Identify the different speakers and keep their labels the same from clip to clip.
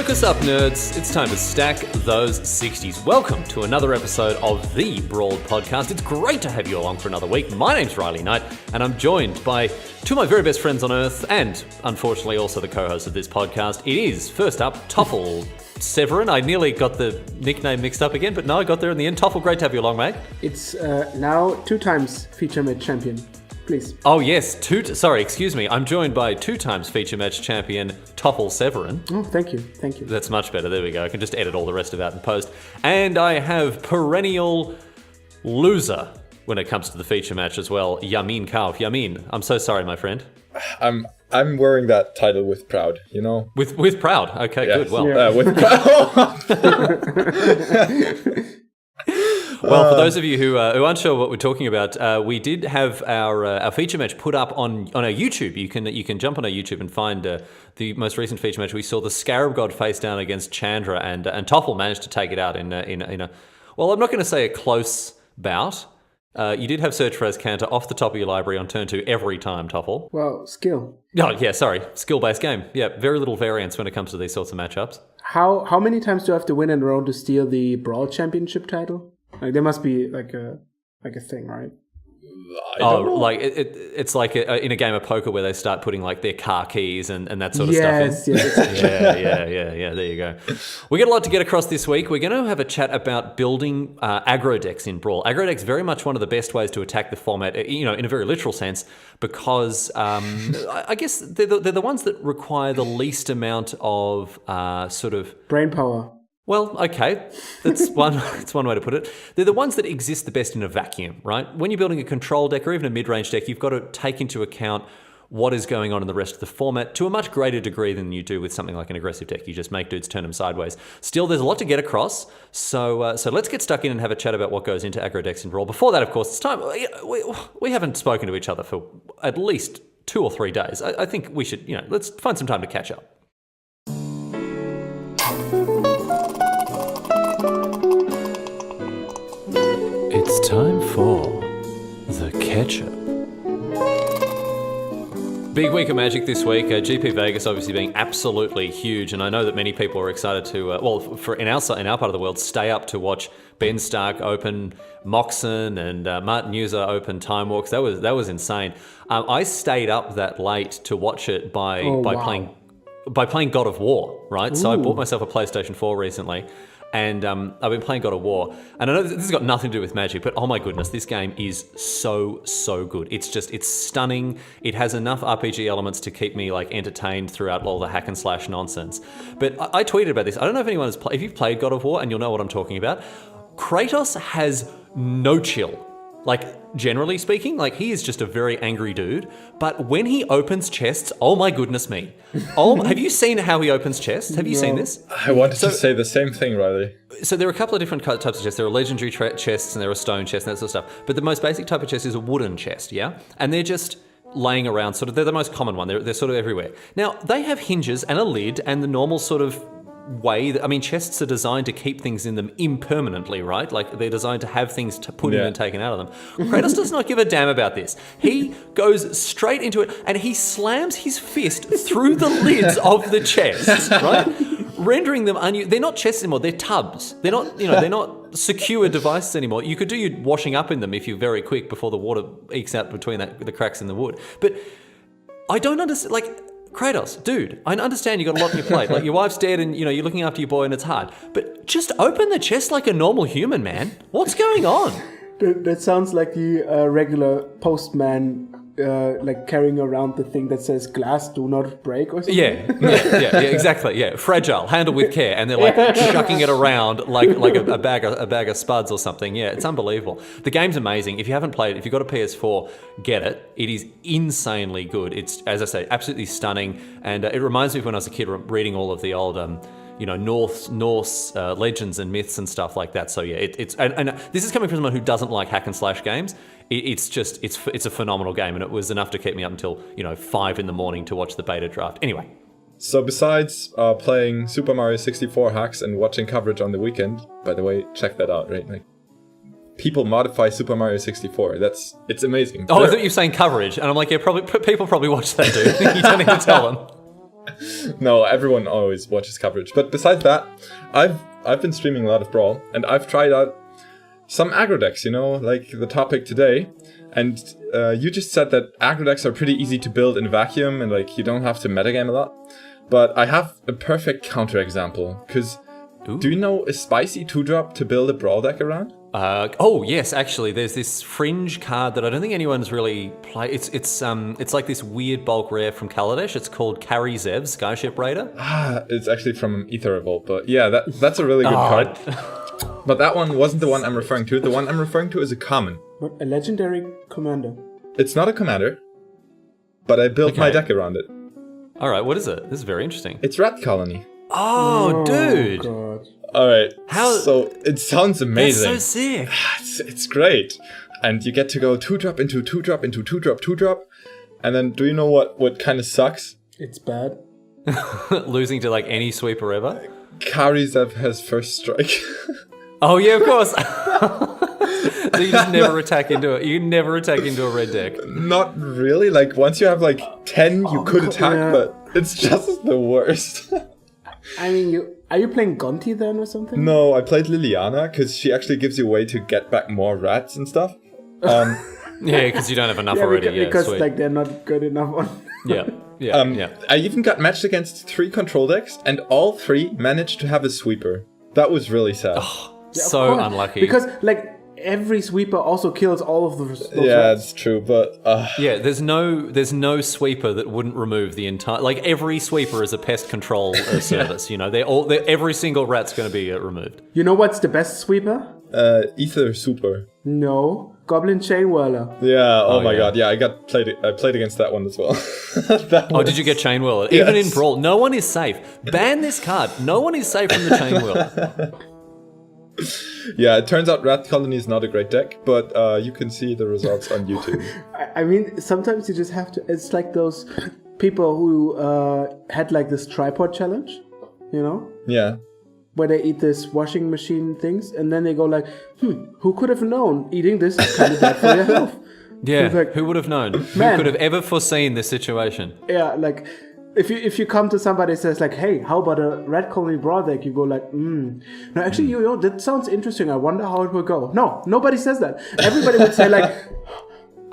Speaker 1: Focus up, nerds. It's time to stack those 60s. Welcome to another episode of the Brawl podcast. It's great to have you along for another week. My name's Riley Knight, and I'm joined by two of my very best friends on earth, and unfortunately also the co-host of this podcast. It is, first up, Toffel Severin. I nearly got the nickname mixed up again, but no, I got there in the end. Toffel, great to have you along, mate.
Speaker 2: It's now 2 times feature match champion. Please.
Speaker 1: Oh, yes. Excuse me. I'm joined by 2 times feature match champion Toffel Severin.
Speaker 2: Oh, thank you. Thank you.
Speaker 1: That's much better. There we go. I can just edit all the rest of it out in post. And I have perennial loser when it comes to the feature match as well, Jamin Kauf. Jamin, I'm so sorry, my friend.
Speaker 3: I'm wearing that title with pride, you know?
Speaker 1: With pride. Okay, yes. Good. Well,
Speaker 3: with pride.
Speaker 1: Well, for those of you who aren't sure what we're talking about, we did have our feature match put up on our YouTube. You can jump on our YouTube and find the most recent feature match. We saw the Scarab God face down against Chandra, and Toffel managed to take it out in a well, I'm not going to say a close bout. You did have Search for Canter off the top of your library on turn 2 every time, Toffel.
Speaker 2: Well, skill.
Speaker 1: Oh, yeah, sorry. Skill-based game. Yeah, very little variance when it comes to these sorts of matchups.
Speaker 2: How many times do I have to win in a row to steal the Brawl Championship title? Like, there must be like a thing, right?
Speaker 1: Like it's like in a game of poker where they start putting like their car keys and that sort of stuff in. Yeah. There you go. We got a lot to get across this week. We're going to have a chat about building aggro decks in Brawl. Aggro decks very much one of the best ways to attack the format, in a very literal sense, because I guess they're the ones that require the least amount of sort of
Speaker 2: brain power.
Speaker 1: Well, okay, that's one way to put it. They're the ones that exist the best in a vacuum, right? When you're building a control deck or even a mid-range deck, you've got to take into account what is going on in the rest of the format to a much greater degree than you do with something like an aggressive deck. You just make dudes turn them sideways. Still, there's a lot to get across, so let's get stuck in and have a chat about what goes into aggro decks in Brawl. Before that, of course, it's time. We haven't spoken to each other for at least 2 or 3 days. I think we should, let's find some time to catch up. It's time for the catch-up. Big week of Magic this week. GP Vegas obviously being absolutely huge, and I know that many people are excited to, in our part of the world, stay up to watch Ben Stark open Moxon and Martin User open Time Walks. That was insane. I stayed up that late to watch it by playing God of War, right? Ooh. So I bought myself a PlayStation 4 recently. And I've been playing God of War. And I know this has got nothing to do with Magic, but oh my goodness, this game is so good. It's stunning. It has enough RPG elements to keep me entertained throughout all the hack and slash nonsense. But I tweeted about this. I don't know if anyone has played. If you've played God of War, and you'll know what I'm talking about, Kratos has no chill. Generally speaking, he is just a very angry dude. But when he opens chests, oh my goodness me. Have you seen how he opens chests? Have you seen this?
Speaker 3: I wanted to say the same thing, Riley.
Speaker 1: So there are a couple of different types of chests. There are legendary chests and there are stone chests and that sort of stuff. But the most basic type of chest is a wooden chest, yeah? And they're just laying around, they're the most common one. They're sort of everywhere. Now, they have hinges and a lid and the normal sort of way chests are designed to keep things in them impermanently, right? They're designed to have things to put in and taken out of them. Kratos does not give a damn about this. He goes straight into it and he slams his fist through the lids of the chests, right? Rendering them they're not chests anymore, they're tubs. They're not, they're not secure devices anymore. You could do your washing up in them if you're very quick before the water ekes out between the cracks in the wood. But I don't understand, Kratos, dude, I understand you got a lot on your plate. Your wife's dead and, you're looking after your boy and it's hard. But just open the chest like a normal human, man. What's going on?
Speaker 2: That sounds like the regular postman, carrying around the thing that says glass do not break or something.
Speaker 1: Yeah, exactly. Yeah, fragile, handle with care. And they're chucking it around like a bag of spuds or something. Yeah, it's unbelievable. The game's amazing. If you haven't played it, if you've got a PS4, get it. It is insanely good. It's, as I say, absolutely stunning. And it reminds me of when I was a kid reading all of the old Norse legends and myths and stuff like that. So yeah, it's this is coming from someone who doesn't like hack and slash games. It's a phenomenal game, and it was enough to keep me up until 5 a.m. to watch the beta draft. Anyway.
Speaker 3: So besides playing Super Mario 64 hacks and watching coverage on the weekend, by the way, check that out, right? People modify Super Mario 64. It's amazing.
Speaker 1: Oh, I thought you were saying coverage, and I'm like, yeah, people probably watch that, dude. You don't need to tell them.
Speaker 3: No, everyone always watches coverage. But besides that, I've been streaming a lot of Brawl, and I've tried out some aggro decks, like the topic today. And you just said that aggro decks are pretty easy to build in a vacuum, and like you don't have to metagame a lot. But I have a perfect counterexample, because do you know a spicy 2-drop to build a Brawl deck around?
Speaker 1: Oh yes, actually, there's this fringe card that I don't think anyone's really played. It's like this weird bulk rare from Kaladesh. It's called Carry Zev, Skyship Raider.
Speaker 3: It's actually from Ether Revolt, but yeah, that's a really good card. But that one wasn't the one I'm referring to. The one I'm referring to is a common.
Speaker 2: What, a legendary commander?
Speaker 3: It's not a commander, but I built my deck around it.
Speaker 1: All right, what is it? This is very interesting.
Speaker 3: It's Rat Colony.
Speaker 1: Oh, dude.
Speaker 2: God.
Speaker 3: All right.
Speaker 1: How?
Speaker 3: So it sounds amazing.
Speaker 1: That's so sick.
Speaker 3: It's great. And you get to go 2-drop into 2-drop into 2-drop, 2-drop. And then do you know what kind of sucks?
Speaker 2: It's bad.
Speaker 1: Losing to like any sweeper ever?
Speaker 3: Karizev has first strike.
Speaker 1: Oh yeah, of course. So you just never attack into it. You never attack into a red deck.
Speaker 3: Not really. Like once you have like 10, you could attack, but it's just the worst.
Speaker 2: I mean, are you playing Gonti then or something?
Speaker 3: No, I played Liliana because she actually gives you a way to get back more rats and stuff.
Speaker 1: Yeah, because you don't have enough already.
Speaker 2: Because
Speaker 1: sweet.
Speaker 2: like they're not good enough on.
Speaker 1: Yeah.
Speaker 3: I even got matched against 3 control decks, and all 3 managed to have a sweeper. That was really sad.
Speaker 2: Yeah,
Speaker 1: so unlucky.
Speaker 2: Because like every sweeper also kills all of those
Speaker 3: yeah,
Speaker 2: rats.
Speaker 3: it's true, but
Speaker 1: yeah, there's no sweeper that wouldn't remove the entire. Like every sweeper is a pest control service. Every single rat's going to be removed.
Speaker 2: You know what's the best sweeper?
Speaker 3: Ether Super.
Speaker 2: No, Goblin Chain Whirler.
Speaker 3: Yeah. Oh my
Speaker 1: yeah.
Speaker 3: God. Yeah, I played against that one as well.
Speaker 1: Did you get Chain Whirler?
Speaker 3: Yes.
Speaker 1: Even in Brawl, no one is safe. Ban this card. No one is safe from the Chain Whirler.
Speaker 3: Yeah, it turns out Rat Colony is not a great deck, but you can see the results on YouTube.
Speaker 2: I mean, sometimes you just have to. It's like those people who had like this tripod challenge,
Speaker 3: Yeah.
Speaker 2: where they eat this washing machine things, and then they go like, who could have known eating this is kind of bad for your health?
Speaker 1: Yeah,
Speaker 2: Like,
Speaker 1: who would have known?
Speaker 2: Man.
Speaker 1: Who could have ever foreseen this situation?
Speaker 2: Yeah, like if you come to somebody and says like, hey, how about a Red Colony Brawl deck? You go like, no, actually, that sounds interesting. I wonder how it will go. No, nobody says that. Everybody would say like,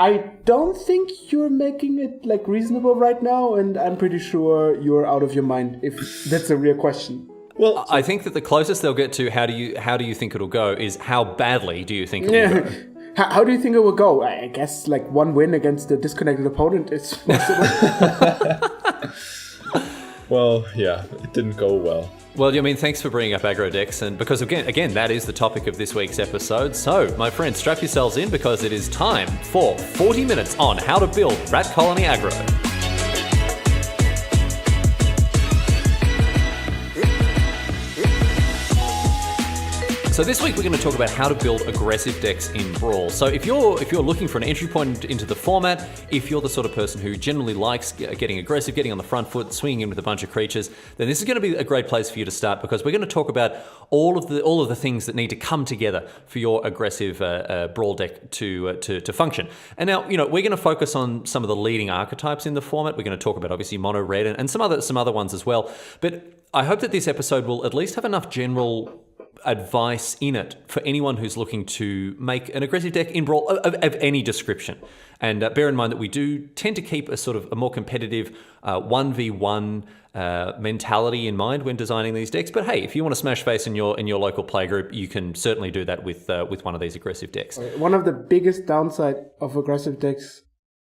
Speaker 2: I don't think you're making it like reasonable right now, and I'm pretty sure you're out of your mind if that's a real question.
Speaker 3: Well,
Speaker 1: I think that the closest they'll get to how do you think it'll go is how badly do you think it will go?
Speaker 2: How do you think it will go? I guess like one win against a disconnected opponent is possible.
Speaker 3: well, yeah, it didn't go well.
Speaker 1: Well, I mean, thanks for bringing up aggro decks, and because again, that is the topic of this week's episode. So, my friends, strap yourselves in because it is time for 40 minutes on how to build Rat Colony aggro. So this week we're going to talk about how to build aggressive decks in Brawl. So if you're looking for an entry point into the format, if you're the sort of person who generally likes getting aggressive, getting on the front foot, swinging in with a bunch of creatures, then this is going to be a great place for you to start because we're going to talk about all of the things that need to come together for your aggressive Brawl deck to function. And now we're going to focus on some of the leading archetypes in the format. We're going to talk about obviously mono red and some other ones as well. But I hope that this episode will at least have enough general advice in it for anyone who's looking to make an aggressive deck in Brawl of any description. And bear in mind that we do tend to keep a sort of a more competitive 1v1 mentality in mind when designing these decks. But hey, if you want to smash face in your local playgroup, you can certainly do that with one of these aggressive decks.
Speaker 2: One of the biggest downside of aggressive decks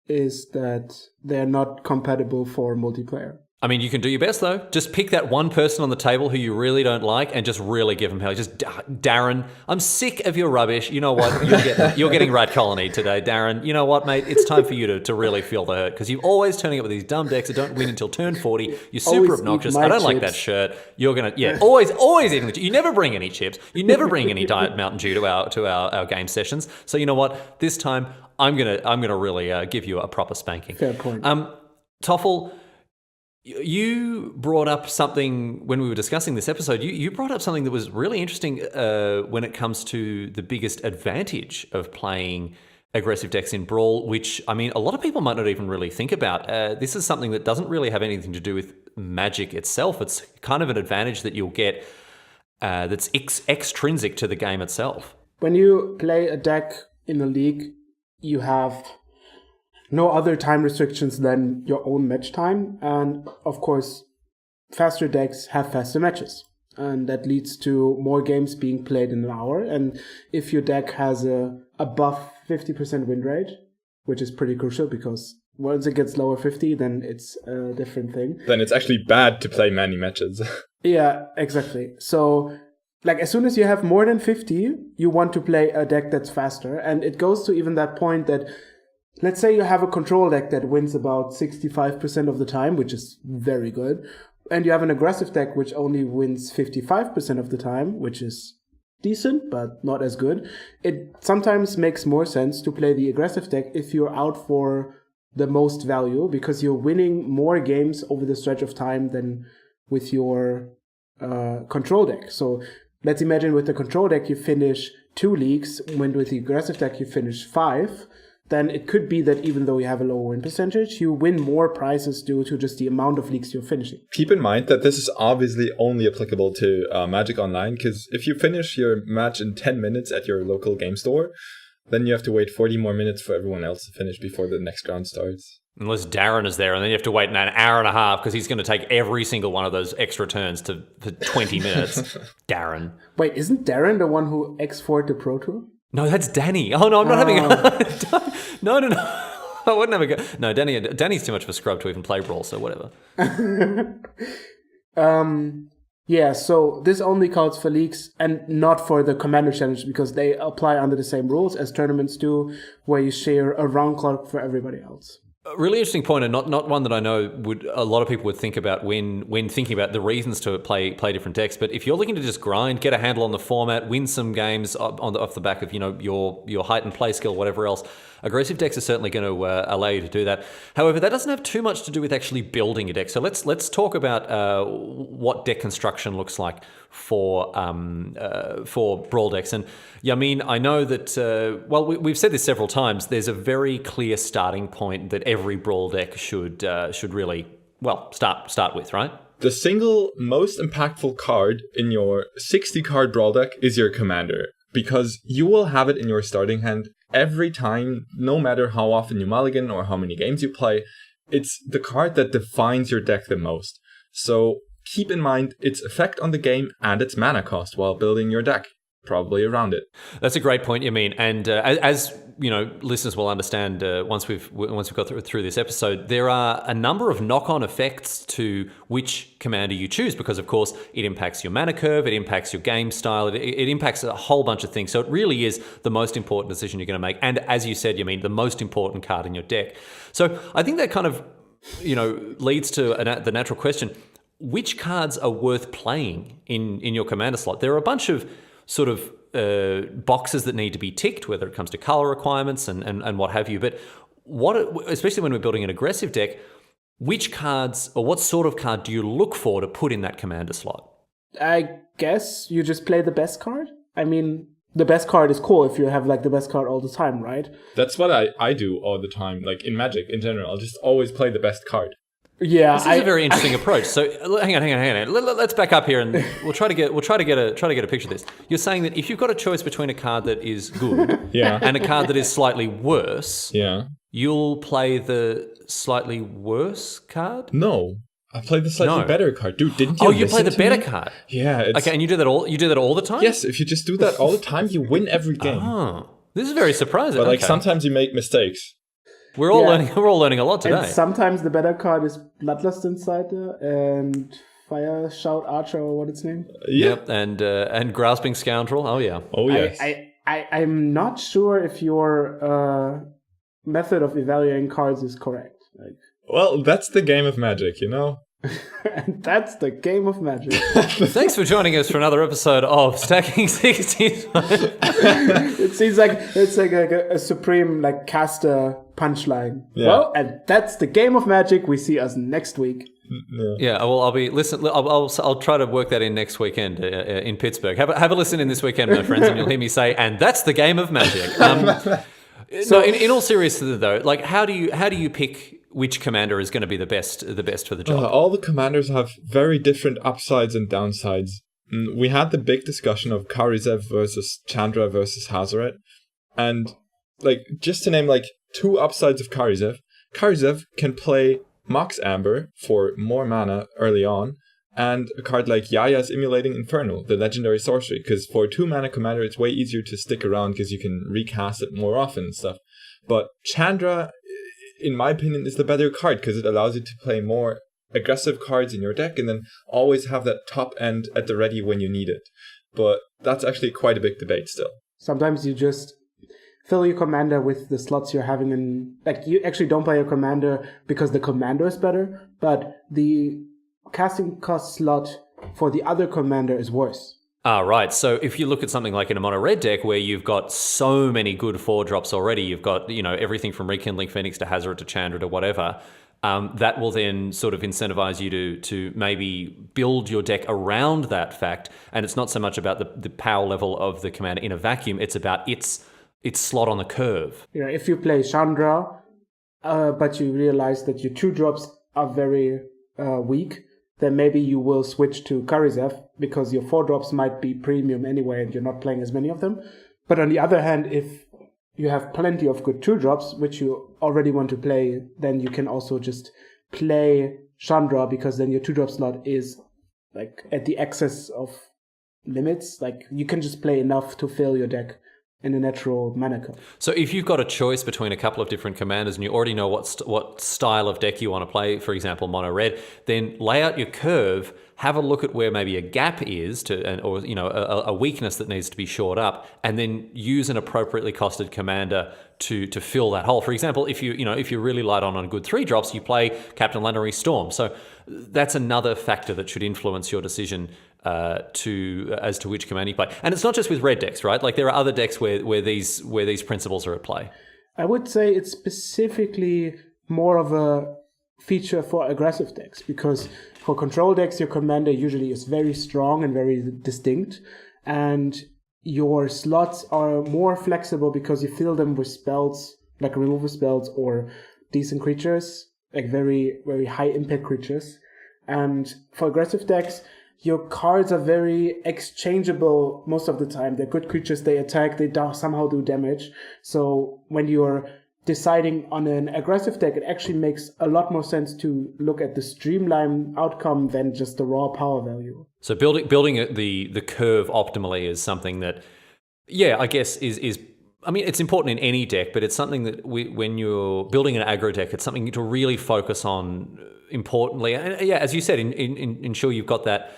Speaker 2: is that they're not compatible for multiplayer.
Speaker 1: I mean, you can do your best, though. Just pick that one person on the table who you really don't like and just really give them hell. Just, Darren, I'm sick of your rubbish. You know what? You're getting Rat Colony today, Darren. You know what, mate? It's time for you to really feel the hurt because you're always turning up with these dumb decks that don't win until turn 40. You're super
Speaker 2: Always
Speaker 1: obnoxious.
Speaker 2: eat my
Speaker 1: I don't like
Speaker 2: chips.
Speaker 1: that shirt. You're going to, always eating the chips. You never bring any chips. You never bring any Diet Mountain Dew to our game sessions. So you know what? This time, I'm gonna really give you a proper spanking.
Speaker 2: Fair point.
Speaker 1: Toffel, you brought up something when we were discussing this episode. You brought up something that was really interesting when it comes to the biggest advantage of playing aggressive decks in Brawl, which, I mean, a lot of people might not even really think about. This is something that doesn't really have anything to do with Magic itself. It's kind of an advantage that you'll get that's extrinsic to the game itself.
Speaker 2: When you play a deck in a league, you have no other time restrictions than your own match time. And of course, faster decks have faster matches. And that leads to more games being played in an hour. And if your deck has a above 50% win rate, which is pretty crucial because once it gets lower 50, then it's a different thing.
Speaker 3: Then it's actually bad to play many matches.
Speaker 2: Yeah, exactly. So, like, as soon as you have more than 50, you want to play a deck that's faster. And it goes to even that point that, let's say you have a control deck that wins about 65% of the time, which is very good. And you have an aggressive deck which only wins 55% of the time, which is decent, but not as good. It sometimes makes more sense to play the aggressive deck if you're out for the most value, because you're winning more games over the stretch of time than with your control deck. So let's imagine with the control deck you finish 2 leagues, when with the aggressive deck you finish 5, then it could be that even though you have a lower win percentage, you win more prizes due to just the amount of leagues you're finishing.
Speaker 3: Keep in mind that this is obviously only applicable to Magic Online, because if you finish your match in 10 minutes at your local game store, then you have to wait 40 more minutes for everyone else to finish before the next round starts.
Speaker 1: Unless Darren is there, and then you have to wait an hour and a half because he's going to take every single one of those extra turns for 20 minutes. Darren.
Speaker 2: Wait, isn't Darren the one who X4'd the Pro Tour?
Speaker 1: No, that's Danny. Oh, no, I'm not having a... No. I wouldn't have a go. No, Danny's too much of a scrub to even play Brawl, so whatever.
Speaker 2: Yeah, so this only counts for leagues and not for the Commander Challenge, because they apply under the same rules as tournaments do, where you share a round clock for everybody else.
Speaker 1: A really interesting point, and not one that I know a lot of people would think about when thinking about the reasons to play different decks. But if you're looking to just grind, get a handle on the format, win some games off the back of your height and play skill, whatever else, aggressive decks are certainly going to allow you to do that. However, that doesn't have too much to do with actually building a deck. So let's talk about what deck construction looks like for Brawl decks. And Jamin, I know that we've said this several times. There's a very clear starting point that every Brawl deck should really start with, right?
Speaker 3: The single most impactful card in your 60-card Brawl deck is your Commander, because you will have it in your starting hand every time, no matter how often you mulligan or how many games you play. It's the card that defines your deck the most. So keep in mind its effect on the game and its mana cost while building your deck, probably around it.
Speaker 1: That's a great point, Jamin. And as you know, listeners will understand once we've got through this episode, there are a number of knock-on effects to which commander you choose, because of course it impacts your mana curve, it impacts your game style, it impacts a whole bunch of things. So it really is the most important decision you're going to make, and as you said, Jamin, the most important card in your deck. So I think that kind of leads to the natural question: which cards are worth playing in your commander slot? There are a bunch of sort of boxes that need to be ticked, whether it comes to color requirements and what have you. But especially when we're building an aggressive deck, which cards or what sort of card do you look for to put in that commander slot? I
Speaker 2: guess you just play the best card. I mean, the best card is cool if you have like the best card all the time, right?
Speaker 3: That's what I do all the time. Like in Magic in general, I'll just always play the best card.
Speaker 2: Yeah,
Speaker 1: this is a very interesting approach. So hang on. Let's back up here, and we'll try to get a picture of this. You're saying that if you've got a choice between a card that is good and a card that is slightly worse, you'll play the slightly worse card?
Speaker 3: No, I play the slightly better card, dude. Didn't you?
Speaker 1: Oh, you play the better card.
Speaker 3: Yeah.
Speaker 1: Okay, and you do that all the time?
Speaker 3: Yes. If you just do that all the time, you win every game.
Speaker 1: Oh, this is very surprising.
Speaker 3: But sometimes you make mistakes.
Speaker 1: We're all learning a lot today.
Speaker 2: And sometimes the better card is Bloodlust Insider and Fire Shout Archer, or what its name?
Speaker 1: Yep, and Grasping Scoundrel. Oh yeah.
Speaker 3: Oh yes.
Speaker 2: I'm not sure if your method of evaluating cards is correct.
Speaker 3: Well, that's the game of Magic, you know.
Speaker 2: And that's the game of Magic.
Speaker 1: Thanks for joining us for another episode of Stacking Sixties.
Speaker 2: It seems like it's like a supreme caster punchline. Yeah. Well, and that's the game of Magic. We see us next week.
Speaker 1: Yeah. Well, I'll try to work that in next weekend in Pittsburgh. Have a listen in this weekend, my friends, and you'll hear me say, "And that's the game of Magic." So, in all seriousness, though, how do you pick which commander is going to be the best for the job.
Speaker 3: All the commanders have very different upsides and downsides. We had the big discussion of Karizev versus Chandra versus Hazaret. And just to name two upsides of Karizev, Karizev can play Mox Amber for more mana early on, and a card like Yaya's Emulating Infernal, the legendary sorcery, because for a 2-mana commander it's way easier to stick around because you can recast it more often and stuff. But Chandra, in my opinion, is the better card because it allows you to play more aggressive cards in your deck and then always have that top end at the ready when you need it. But that's actually quite a big debate still.
Speaker 2: Sometimes you just fill your commander with the slots you're having in... you actually don't play your commander because the commander is better, but the casting cost slot for the other commander is worse.
Speaker 1: Right. So if you look at something like in a mono red deck where you've got so many good 4-drops already, you've got, everything from Rekindling Phoenix to Hazaret to Chandra to whatever, that will then sort of incentivize you to maybe build your deck around that fact. And it's not so much about the power level of the commander in a vacuum, it's about its slot on the curve.
Speaker 2: If you play Chandra, but you realize that your 2-drops are very weak, then maybe you will switch to Karizev because your 4-drops might be premium anyway and you're not playing as many of them. But on the other hand, if you have plenty of good 2-drops, which you already want to play, then you can also just play Chandra because then your 2-drop slot is at the excess of limits. You can just play enough to fill your deck in a natural mana curve.
Speaker 1: So if you've got a choice between a couple of different commanders and you already know what style of deck you want to play, for example, mono red, then lay out your curve, have a look at where maybe a gap is or a weakness that needs to be shored up, and then use an appropriately costed commander to fill that hole. For example, if you're really light on good 3-drops, you play Captain Lannery Storm. So that's another factor that should influence your decision as to which commander you play. And it's not just with red decks, right? There are other decks where these principles are at play.
Speaker 2: I would say it's specifically more of a feature for aggressive decks, because for control decks, your commander usually is very strong and very distinct, and your slots are more flexible because you fill them with spells, like removal spells or decent creatures, very, very high impact creatures. And for aggressive decks, your cards are very exchangeable most of the time. They're good creatures, they attack, they somehow do damage. So when you're deciding on an aggressive deck, it actually makes a lot more sense to look at the streamlined outcome than just the raw power value.
Speaker 1: So building the curve optimally is something that, I guess is I mean, it's important in any deck, but it's something that when you're building an aggro deck, it's something to really focus on importantly. And as you said, ensure you've got that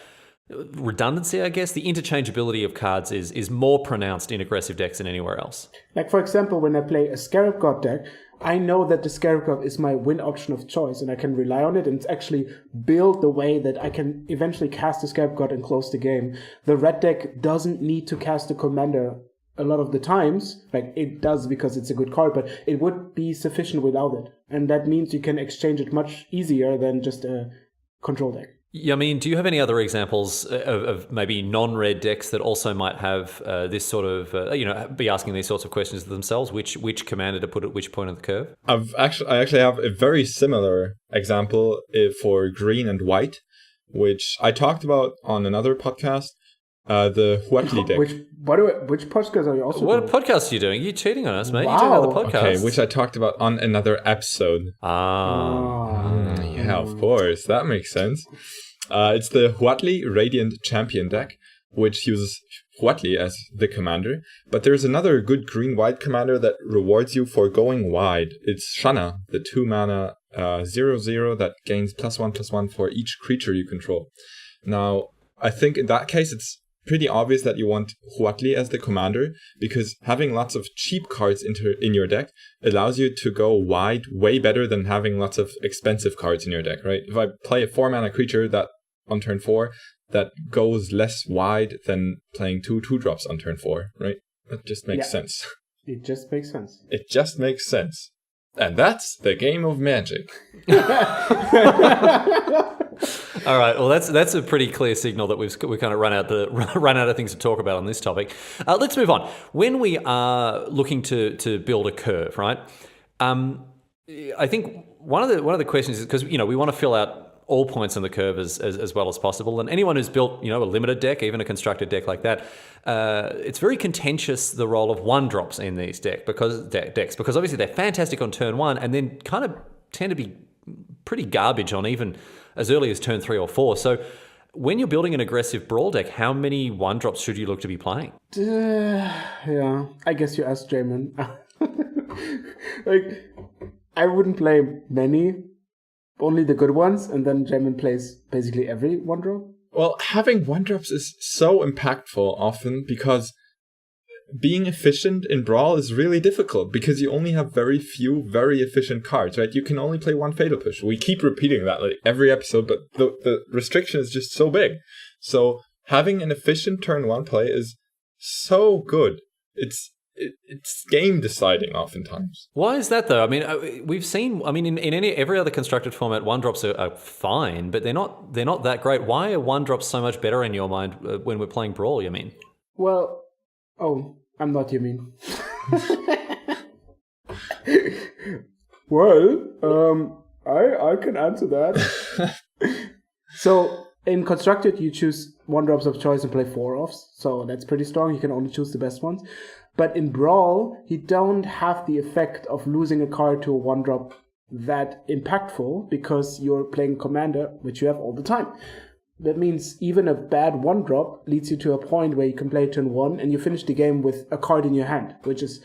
Speaker 1: redundancy, I guess. The interchangeability of cards is more pronounced in aggressive decks than anywhere else.
Speaker 2: For example, when I play a Scarab God deck, I know that the Scarab God is my win option of choice, and I can rely on it, and it's actually built the way that I can eventually cast the Scarab God and close the game. The red deck doesn't need to cast a commander a lot of the times. It does because it's a good card, but it would be sufficient without it. And that means you can exchange it much easier than just a control deck.
Speaker 1: Jamin, do you have any other examples of maybe non-red decks that also might have this sort of, be asking these sorts of questions to themselves, which commander to put at which point of the curve?
Speaker 3: I actually have a very similar example for green and white, which I talked about on another podcast, the Huatli deck.
Speaker 2: Which podcast are you also
Speaker 1: What
Speaker 2: doing?
Speaker 1: podcast are you doing? You're cheating on us, mate.
Speaker 2: Wow.
Speaker 1: You do another podcast.
Speaker 3: Okay, which I talked about on another episode. Yeah, of course. That makes sense. It's the Huatli Radiant Champion deck, which uses Huatli as the commander. But there's another good green-white commander that rewards you for going wide. It's Shanna, the 2-mana 0/0 that gains +1/+1 for each creature you control. Now, I think in that case, it's pretty obvious that you want Huatli as the commander, because having lots of cheap cards in your deck allows you to go wide way better than having lots of expensive cards in your deck, right? If I play a 4-mana creature that on turn 4 that goes less wide than playing 2/2-drops on turn 4, right? That just makes sense.
Speaker 2: It just makes sense.
Speaker 3: It just makes sense. And that's the game of Magic.
Speaker 1: All right. Well, that's a pretty clear signal that we kind of run out of things to talk about on this topic. Let's move on. When we are looking to build a curve, right? I think one of the questions is because we want to fill out all points on the curve as well as possible, and anyone who's built a limited deck, even a constructed deck like that, it's very contentious, the role of 1-drops in these decks because obviously they're fantastic on turn 1 and then kind of tend to be pretty garbage on even as early as turn 3 or 4. So when you're building an aggressive Brawl deck, how many 1-drops should you look to be playing?
Speaker 2: Yeah, I guess you asked Jamin. Like, I wouldn't play many, only the good ones, and then Jamin plays basically every 1-drop.
Speaker 3: Well, having 1-drops is so impactful often because being efficient in Brawl is really difficult because you only have very few very efficient cards, right? You can only play 1 Fatal Push. We keep repeating that like every episode, but the restriction is just so big. So having an efficient turn 1 play is so good. It's game deciding oftentimes.
Speaker 1: Why is that though? I mean, we've seen. I mean, in every other constructed format, 1-drops are fine, but they're not that great. Why are 1-drops so much better in your mind when we're playing Brawl? You mean?
Speaker 2: Well, I'm not Jamin. Well, I can answer that. So in constructed, you choose 1-drops of choice and play 4-offs. So that's pretty strong. You can only choose the best ones. But in Brawl, you don't have the effect of losing a card to a 1-drop that impactful because you're playing Commander, which you have all the time. That means even a bad 1-drop leads you to a point where you can play turn 1 and you finish the game with a card in your hand, which is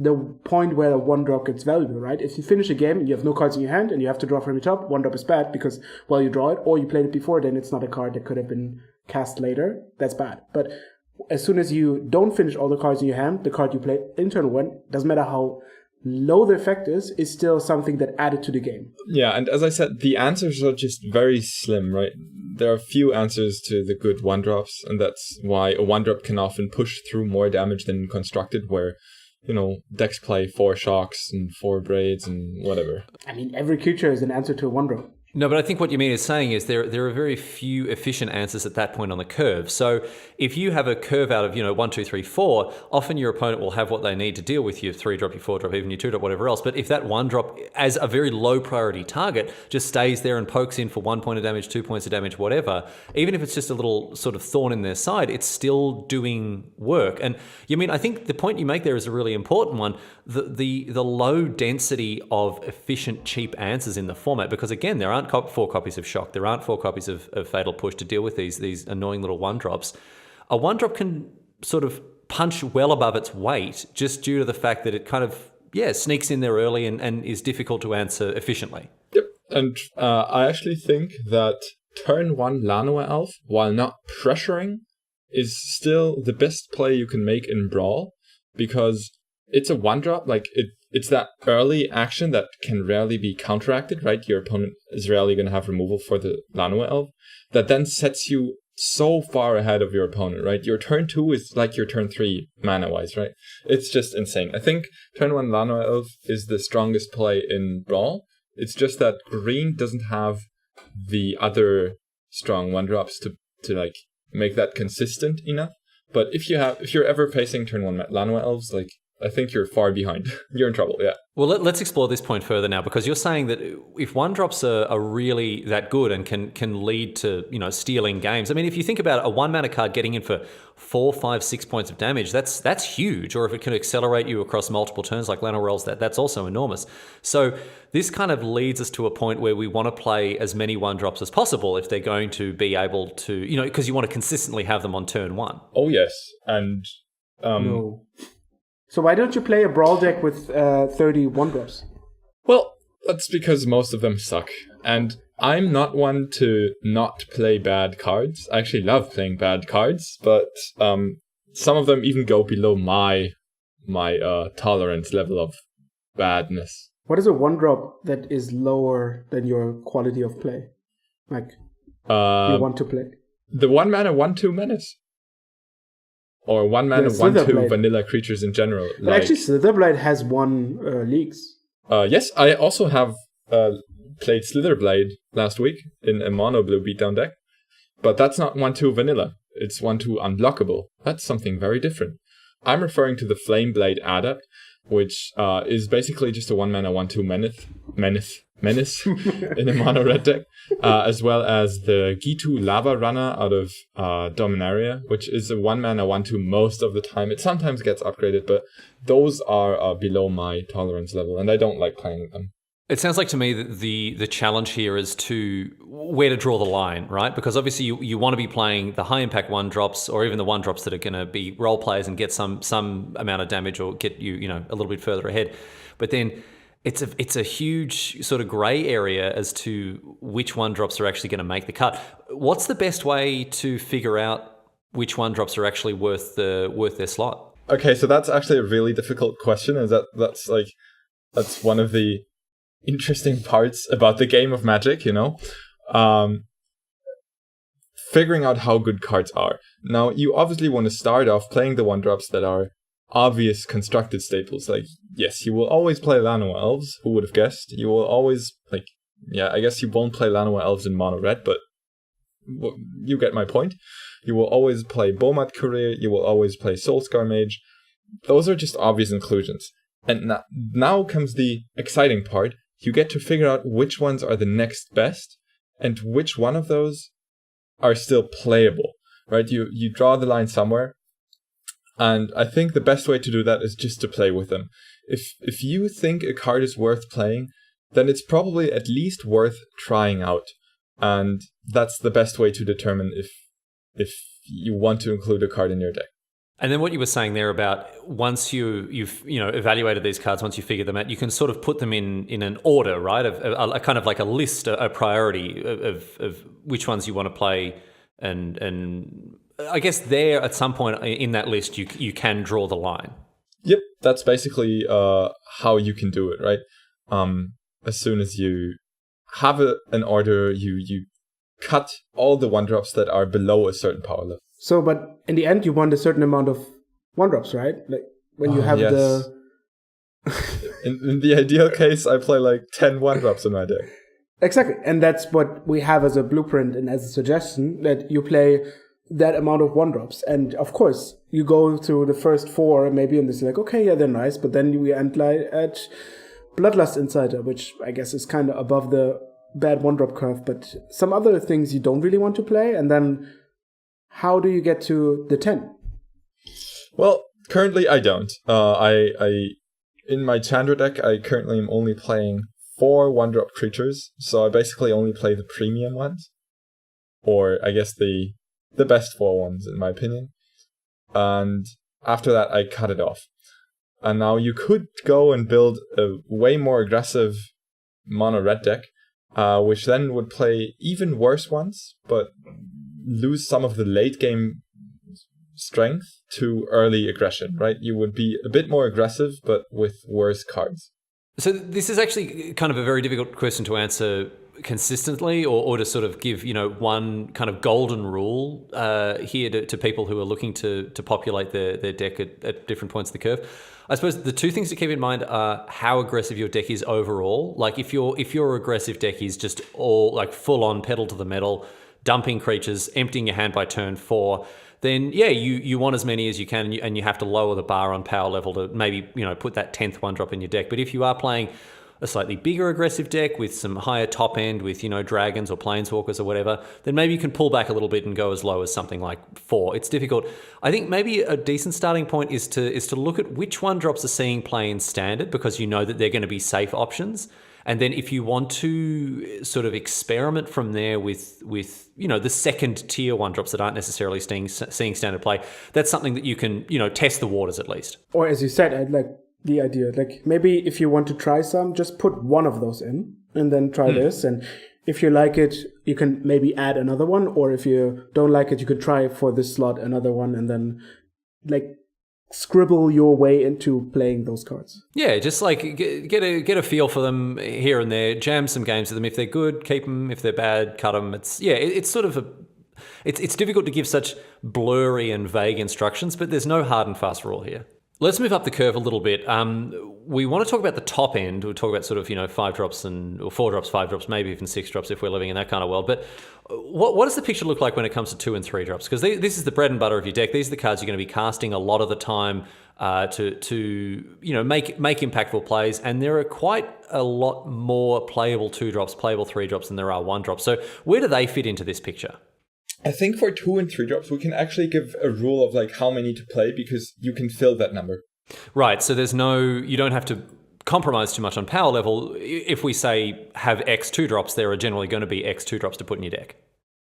Speaker 2: the point where a 1-drop gets valuable, right? If you finish a game and you have no cards in your hand and you have to draw from your top, 1-drop is bad because, well, you draw it, or you played it before, then it's not a card that could have been cast later. That's bad. But as soon as you don't finish all the cards in your hand, the card you played in turn 1, doesn't matter how low the effect is still something that added to the game.
Speaker 3: Yeah, and as I said, the answers are just very slim, right? There are few answers to the good 1-drops, and that's why a 1-drop can often push through more damage than constructed, where, decks play 4 shocks and 4 braids and whatever.
Speaker 2: I mean, every creature is an answer to a 1-drop.
Speaker 1: No, but I think what Jamin is saying is there are very few efficient answers at that point on the curve. So if you have a curve out of 1, 2, 3, 4, often your opponent will have what they need to deal with your 3-drop, your 4-drop, even your 2-drop, whatever else. But if that 1-drop as a very low priority target just stays there and pokes in for 1 point of damage, 2 points of damage, whatever, even if it's just a little sort of thorn in their side, it's still doing work. And Jamin, I think the point you make there is a really important one. The low density of efficient, cheap answers in the format, because again, there aren't 4 copies of Shock, there aren't 4 copies of Fatal Push to deal with these annoying little 1-drops. A 1-drop can sort of punch well above its weight just due to the fact that it kind of, sneaks in there early and is difficult to answer efficiently.
Speaker 3: Yep, and I actually think that turn 1 Lanoa Elf, while not pressuring, is still the best play you can make in Brawl, because it's a 1-drop, like it's that early action that can rarely be counteracted, right? Your opponent is rarely going to have removal for the Lanoa Elf, that then sets you so far ahead of your opponent, right? Your turn 2 is like your turn 3 mana-wise, right? It's just insane. I think turn 1 Lanoa Elf is the strongest play in Brawl. It's just that green doesn't have the other strong 1-drops to like make that consistent enough. But if you're ever facing turn 1 Lanoa Elves, like, I think you're far behind. You're in trouble, yeah.
Speaker 1: Well, let's explore this point further now, because you're saying that if 1-drops are really that good and can lead to stealing games. I mean, if you think about it, a 1-mana card getting in for 4, 5, 6 points of damage, that's huge. Or if it can accelerate you across multiple turns like Lano rolls, that's also enormous. So this kind of leads us to a point where we want to play as many 1-drops as possible if they're going to be able to, because you want to consistently have them on turn 1.
Speaker 3: Oh yes, and
Speaker 2: No. So why don't you play a Brawl deck with 30 1-drops?
Speaker 3: Well, that's because most of them suck. And I'm not one to not play bad cards. I actually love playing bad cards, but some of them even go below my tolerance level of badness.
Speaker 2: What is a 1-drop that is lower than your quality of play? Like, you want to play?
Speaker 3: The 1-mana 1/2 menace. Or 1-mana 1/2 vanilla creatures in general.
Speaker 2: But actually, Slitherblade has 1 leagues.
Speaker 3: Yes, I also have played Slitherblade last week in a mono blue beatdown deck. But that's not 1/2 vanilla. It's 1/2 unblockable. That's something very different. I'm referring to the Flameblade Adept, which is basically just a 1-mana 1/2 menace in a mono red deck, as well as the Gitu Lava Runner out of Dominaria, which is a 1-mana 1/2 most of the time. It sometimes gets upgraded, but those are below my tolerance level, and I don't like playing them.
Speaker 1: It sounds like to me that the challenge here is to where to draw the line, right? Because obviously you want to be playing the high impact 1-drops or even the 1-drops that are going to be role players and get some amount of damage or get you a little bit further ahead. But then it's a huge sort of gray area as to which 1-drops are actually going to make the cut. What's the best way to figure out which 1-drops are actually worth their slot?
Speaker 3: Okay, so that's actually a really difficult question, and that's one of the interesting parts about the game of Magic, figuring out how good cards are. Now, you obviously want to start off playing the 1-drops that are obvious constructed staples. Like, yes, you will always play Llanowar Elves. Who would have guessed? You will always, I guess you won't play Llanowar Elves in mono red, but you get my point. You will always play Bomat Courier. You will always play Soulscar Mage. Those are just obvious inclusions. And now comes the exciting part. You get to figure out which ones are the next best and which one of those are still playable, right? You draw the line somewhere, and I think the best way to do that is just to play with them. If you think a card is worth playing, then it's probably at least worth trying out, and that's the best way to determine if you want to include a card in your deck.
Speaker 1: And then what you were saying there about once you've evaluated these cards, once you figure them out, you can sort of put them in an order, right? Of a kind of like a list, a priority of which ones you want to play, and I guess there at some point in that list you can draw the line.
Speaker 3: Yep, that's basically how you can do it, right? As soon as you have an order, you cut all the 1-drops that are below a certain power level.
Speaker 2: So, but in the end, you want a certain amount of 1-drops, right? Like when you have
Speaker 3: yes. in the ideal case, I play like 10 1-drops in my deck.
Speaker 2: Exactly. And that's what we have as a blueprint and as a suggestion, that you play that amount of 1-drops. And of course, you go through the first 4 maybe, and it's like, okay, yeah, they're nice. But then we end at Bloodlust Insider, which I guess is kind of above the bad 1-drop curve. But some other things you don't really want to play. And then how do you get to the 10?
Speaker 3: Well, currently I don't. In my Chandra deck, I currently am only playing 4 1-drop creatures, so I basically only play the premium ones, or I guess the best 4 ones in my opinion. And after that, I cut it off. And now you could go and build a way more aggressive mono red deck, which then would play even worse ones, but lose some of the late game strength to early aggression, right? You would be a bit more aggressive, but with worse cards.
Speaker 1: So this is actually kind of a very difficult question to answer consistently, or to sort of give, one kind of golden rule here to people who are looking to populate their deck at different points of the curve. I suppose the two things to keep in mind are how aggressive your deck is overall. Like if your aggressive deck is just all like full on pedal to the metal, dumping creatures, emptying your hand by turn 4, then yeah, you want as many as you can, and you have to lower the bar on power level to maybe put that 10th 1-drop in your deck. But if you are playing a slightly bigger aggressive deck with some higher top end with dragons or planeswalkers or whatever, then maybe you can pull back a little bit and go as low as something like 4. It's difficult. I think maybe a decent starting point is to look at which 1-drops are seeing play in standard, because you know that they're going to be safe options. And then if you want to sort of experiment from there with the second tier 1-drops that aren't necessarily seeing standard play, that's something that you can, test the waters at least.
Speaker 2: Or as you said, I'd like the idea, like maybe if you want to try some, just put one of those in and then try this. And if you like it, you can maybe add another one. Or if you don't like it, you could try for this slot another one, and then scribble your way into playing those cards.
Speaker 1: Yeah, just get a feel for them here and there. Jam some games with them. If they're good, keep them. If they're bad, cut them. It's sort of it's difficult to give such blurry and vague instructions, but there's no hard and fast rule here. Let's move up the curve a little bit. We want to talk about the top end. We'll talk about sort of 5-drops or 4-drops, 5-drops, maybe even 6-drops if we're living in that kind of world. But what does the picture look like when it comes to 2 and 3-drops? Because this is the bread and butter of your deck. These are the cards you're going to be casting a lot of the time. to make impactful plays, and there are quite a lot more playable 2-drops, playable 3-drops than there are 1-drops. So where do they fit into this picture?
Speaker 3: I think for 2 and 3 drops, we can actually give a rule of like how many to play because you can fill that number.
Speaker 1: Right. So you don't have to compromise too much on power level. If we say have X 2-drops, there are generally going to be X 2-drops to put in your deck.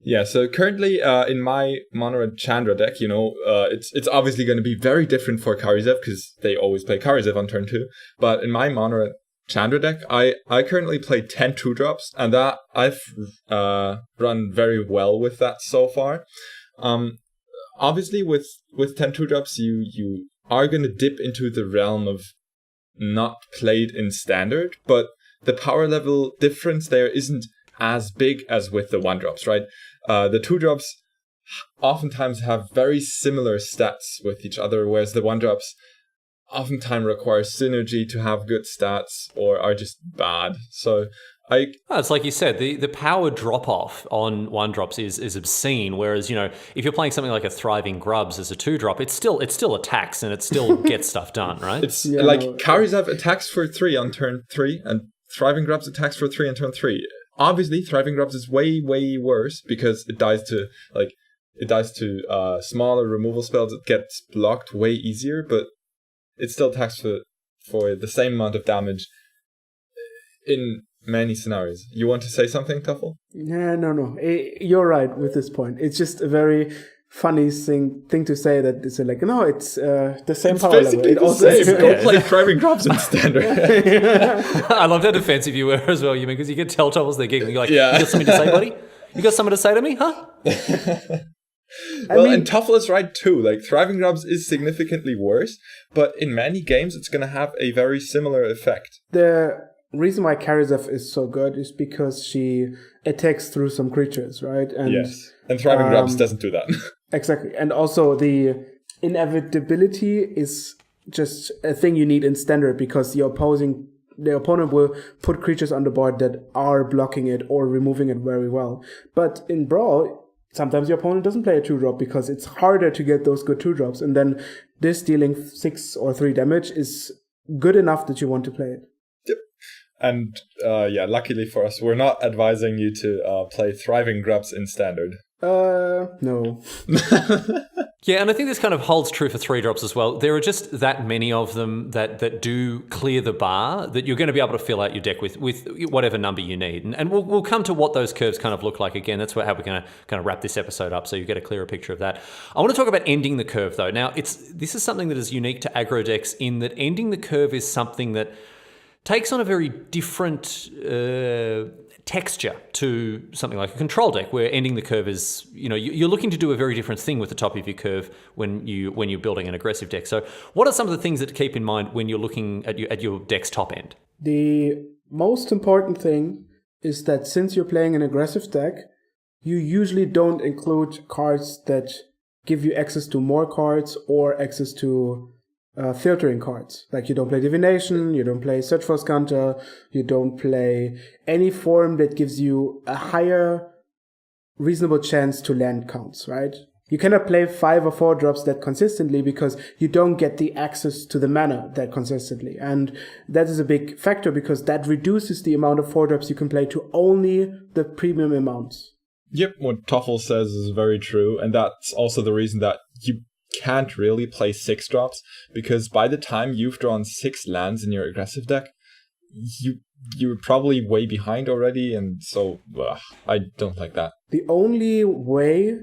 Speaker 3: Yeah, so currently in my Mono Red Chandra deck, it's obviously going to be very different for Karizev because they always play Karizev on turn 2. But in my Mono Red Chandra deck, I currently play 10 2-drops, and that I've run very well with that so far. Obviously, with 10 2-drops, you are going to dip into the realm of not played in standard, but the power level difference there isn't as big as with the 1-drops, right? The 2-drops oftentimes have very similar stats with each other, whereas the 1-drops oftentimes require synergy to have good stats or are just bad. So
Speaker 1: it's like you said, the power drop-off on 1-drops is obscene, whereas, if you're playing something like a Thriving Grubs as a 2-drop, it still attacks and it still gets stuff done, right?
Speaker 3: It's like Karizev attacks for 3 on turn 3 and Thriving Grubs attacks for 3 on turn 3. Obviously, Thriving Grubs is way, way worse because it dies to smaller removal spells. It gets blocked way easier, but it still attacks for the same amount of damage in many scenarios. You want to say something, Toffel?
Speaker 2: Yeah, no. You're right with this point. It's just a very funny thing to say that it's like, no, it's the same
Speaker 3: it's
Speaker 2: power
Speaker 3: basically
Speaker 2: level.
Speaker 3: The same. Go play Thriving Grubs in standard.
Speaker 1: I love how defensive you were as well, Jamin, because you can tell Toffel's there giggling. You're like, You got something to say, buddy? You got something to say to me, huh?
Speaker 3: And Toffel is right too. Like, Thriving Grubs is significantly worse, but in many games it's going to have a very similar effect.
Speaker 2: The reason why Karizev is so good is because she attacks through some creatures, right? And,
Speaker 3: yes. And Thriving Grubs doesn't do that.
Speaker 2: Exactly. And also the inevitability is just a thing you need in standard because the opponent will put creatures on the board that are blocking it or removing it very well. But in Brawl, sometimes your opponent doesn't play a 2-drop because it's harder to get those good 2-drops. And then this dealing 6 or 3 damage is good enough that you want to play it.
Speaker 3: Yep. And luckily for us, we're not advising you to play Thriving Grubs in standard.
Speaker 2: No.
Speaker 1: Yeah, and I think this kind of holds true for 3-drops as well. There are just that many of them that do clear the bar that you're going to be able to fill out your deck with whatever number you need. And we'll come to what those curves kind of look like again. That's how we're going to kind of wrap this episode up so you get a clearer picture of that. I want to talk about ending the curve, though. Now, this is something that is unique to aggro decks in that ending the curve is something that takes on a very different texture to something like a control deck, where ending the curve is, you're looking to do a very different thing with the top of your curve when you're building an aggressive deck. So what are some of the things that to keep in mind when you're looking at your deck's top end?
Speaker 2: The most important thing is that since you're playing an aggressive deck, you usually don't include cards that give you access to more cards or access to filtering cards. Like you don't play Divination, you don't play Search for Skunter, you don't play any form that gives you a higher reasonable chance to land counts, right? You cannot play 5 or 4 drops that consistently because you don't get the access to the mana that consistently. And that is a big factor because that reduces the amount of 4 drops you can play to only the premium amounts.
Speaker 3: Yep, what Toffel says is very true. And that's also the reason that you can't really play 6 drops, because by the time you've drawn 6 lands in your aggressive deck, you're probably way behind already, and so I don't like that.
Speaker 2: The only way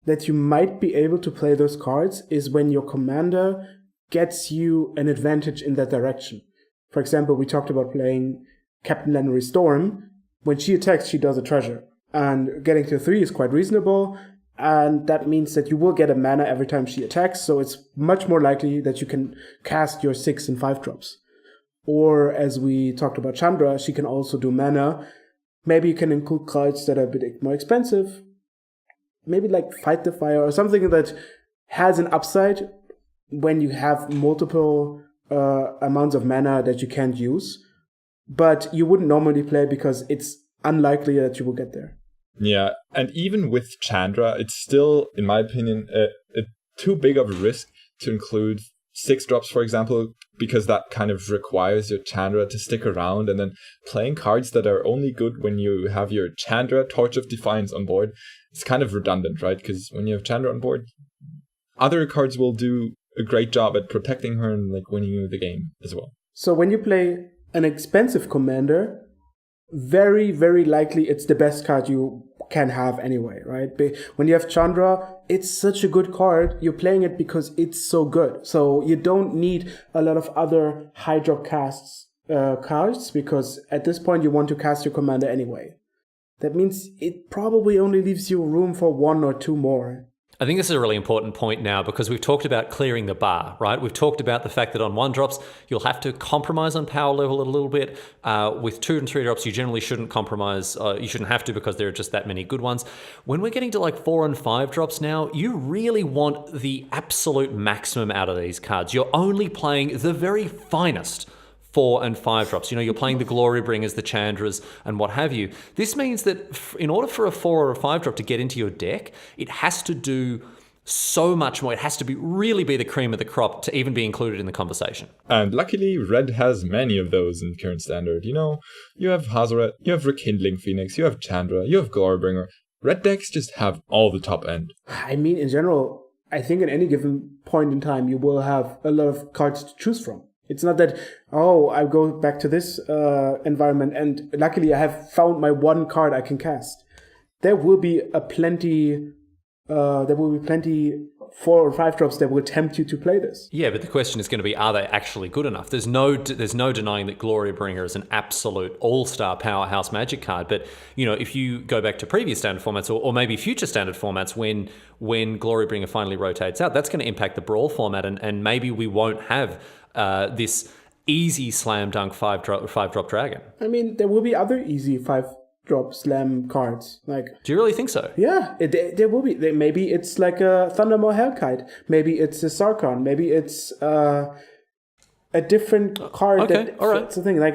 Speaker 2: that you might be able to play those cards is when your commander gets you an advantage in that direction. For example, we talked about playing Captain Legendary Storm. When she attacks, she does a treasure, and getting to 3 is quite reasonable. And that means that you will get a mana every time she attacks, so it's much more likely that you can cast your 6 and 5 drops. Or, as we talked about Chandra, she can also do mana. Maybe you can include cards that are a bit more expensive. Maybe like Fight the Fire or something that has an upside when you have multiple amounts of mana that you can't use. But you wouldn't normally play because it's unlikely that you will get there.
Speaker 3: Yeah, and even with Chandra, it's still, in my opinion, too big of a risk to include 6 drops, for example, because that kind of requires your Chandra to stick around, and then playing cards that are only good when you have your Chandra Torch of Defiance on board, it's kind of redundant, right? Because when you have Chandra on board, other cards will do a great job at protecting her and like winning you the game as well.
Speaker 2: So when you play an expensive commander, very, very likely it's the best card you can have anyway, right? When you have Chandra, it's such a good card. You're playing it because it's so good. So you don't need a lot of other high drop cards, because at this point you want to cast your commander anyway. That means it probably only leaves you room for 1 or 2 more.
Speaker 1: I think this is a really important point now, because we've talked about clearing the bar, right? We've talked about the fact that on 1 drops, you'll have to compromise on power level a little bit. With 2 and 3 drops, you generally shouldn't compromise. You shouldn't have to, because there are just that many good ones. When we're getting to like 4 and 5 drops now, you really want the absolute maximum out of these cards. You're only playing the very finest 4 and 5 drops. You know, you're playing the Glory Bringers, the Chandras, and what have you. This means that in order for a 4 or a 5 drop to get into your deck, it has to do so much more. It has to really be the cream of the crop to even be included in the conversation.
Speaker 3: And luckily, Red has many of those in current standard. You know, you have Hazoret, you have Rekindling Phoenix, you have Chandra, you have Glorybringer. Red decks just have all the top end.
Speaker 2: I mean, in general, I think at any given point in time, you will have a lot of cards to choose from. It's not that, I go back to this environment and luckily I have found my 1 card I can cast. There will be plenty 4 or 5 drops that will tempt you to play this.
Speaker 1: Yeah, but the question is going to be, are they actually good enough? There's no denying that Glorybringer is an absolute all-star powerhouse Magic card. But, you know, if you go back to previous standard formats or maybe future standard formats, when Glorybringer finally rotates out, that's going to impact the Brawl format, and maybe we won't have this easy slam dunk 5-drop dragon.
Speaker 2: I mean, there will be other easy 5-drop slam cards. Like,
Speaker 1: do you really think so?
Speaker 2: Yeah, there will be. Maybe it's like a Thundermaw Hellkite. Maybe it's a Sarkon. Maybe it's a different card.
Speaker 1: Okay, all right.
Speaker 2: Something like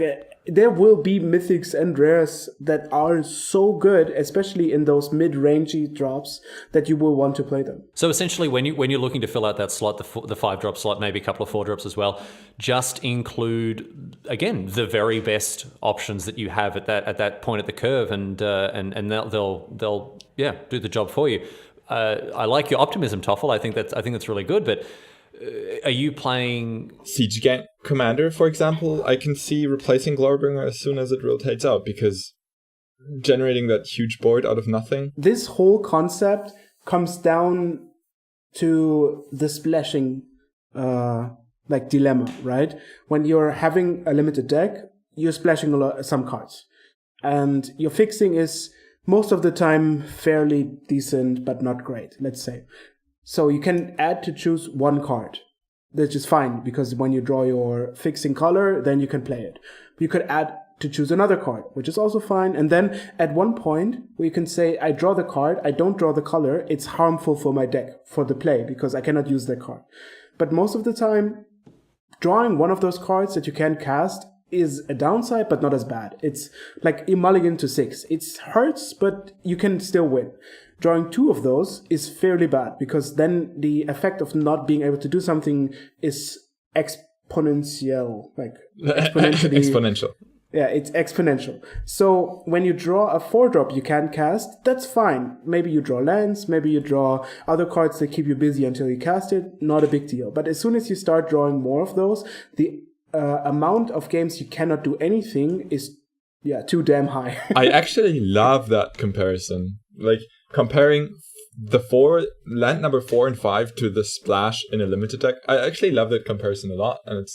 Speaker 2: there will be mythics and rares that are so good, especially in those mid-rangey drops, that you will want to play them.
Speaker 1: So essentially, when you're looking to fill out that slot, the 5-drop slot, maybe a couple of 4 drops as well, just include again the very best options that you have at that point at the curve, and they'll do the job for you. I like your optimism, Toffel. I think that's really good, but. Are you playing
Speaker 3: Siege Gang Commander, for example? I can see replacing Glorybringer as soon as it rotates out, because generating that huge board out of nothing.
Speaker 2: This whole concept comes down to the splashing dilemma, right? When you're having a limited deck, you're splashing some cards, and your fixing is most of the time fairly decent but not great, let's say. So you can add to choose 1 card, which is fine, because when you draw your fixing color, then you can play it. You could add to choose another card, which is also fine. And then at one point where you can say, I draw the card, I don't draw the color, it's harmful for my deck, for the play, because I cannot use that card. But most of the time, drawing one of those cards that you can cast is a downside, but not as bad. It's like a mulligan to 6. It hurts, but you can still win. Drawing 2 of those is fairly bad, because then the effect of not being able to do something is exponential.
Speaker 3: Exponential.
Speaker 2: Yeah, it's exponential. So when you draw a 4-drop you can cast, that's fine. Maybe you draw lands, maybe you draw other cards that keep you busy until you cast it, not a big deal. But as soon as you start drawing more of those, the amount of games you cannot do anything is too damn high.
Speaker 3: I actually love that comparison. Like, comparing the land number 4 and 5 to the splash in a limited deck. I actually love that comparison a lot, and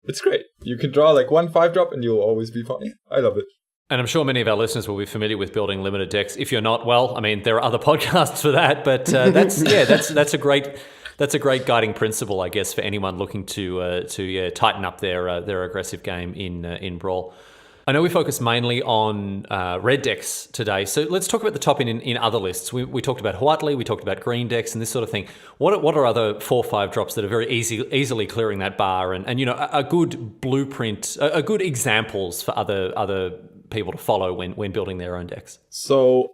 Speaker 3: it's great. You can draw like 1 5-drop and you'll always be fine. I love it.
Speaker 1: And I'm sure many of our listeners will be familiar with building limited decks. If you're not, well, I mean, there are other podcasts for that, but that's a great guiding principle, I guess, for anyone looking to tighten up their aggressive game in Brawl. I know we focus mainly on red decks today, so let's talk about the top in other lists. We talked about Huatli, we talked about green decks and this sort of thing. What are other 4-5 drops that are very easily clearing that bar and you know, a good blueprint, a good examples for other people to follow when building their own decks?
Speaker 3: So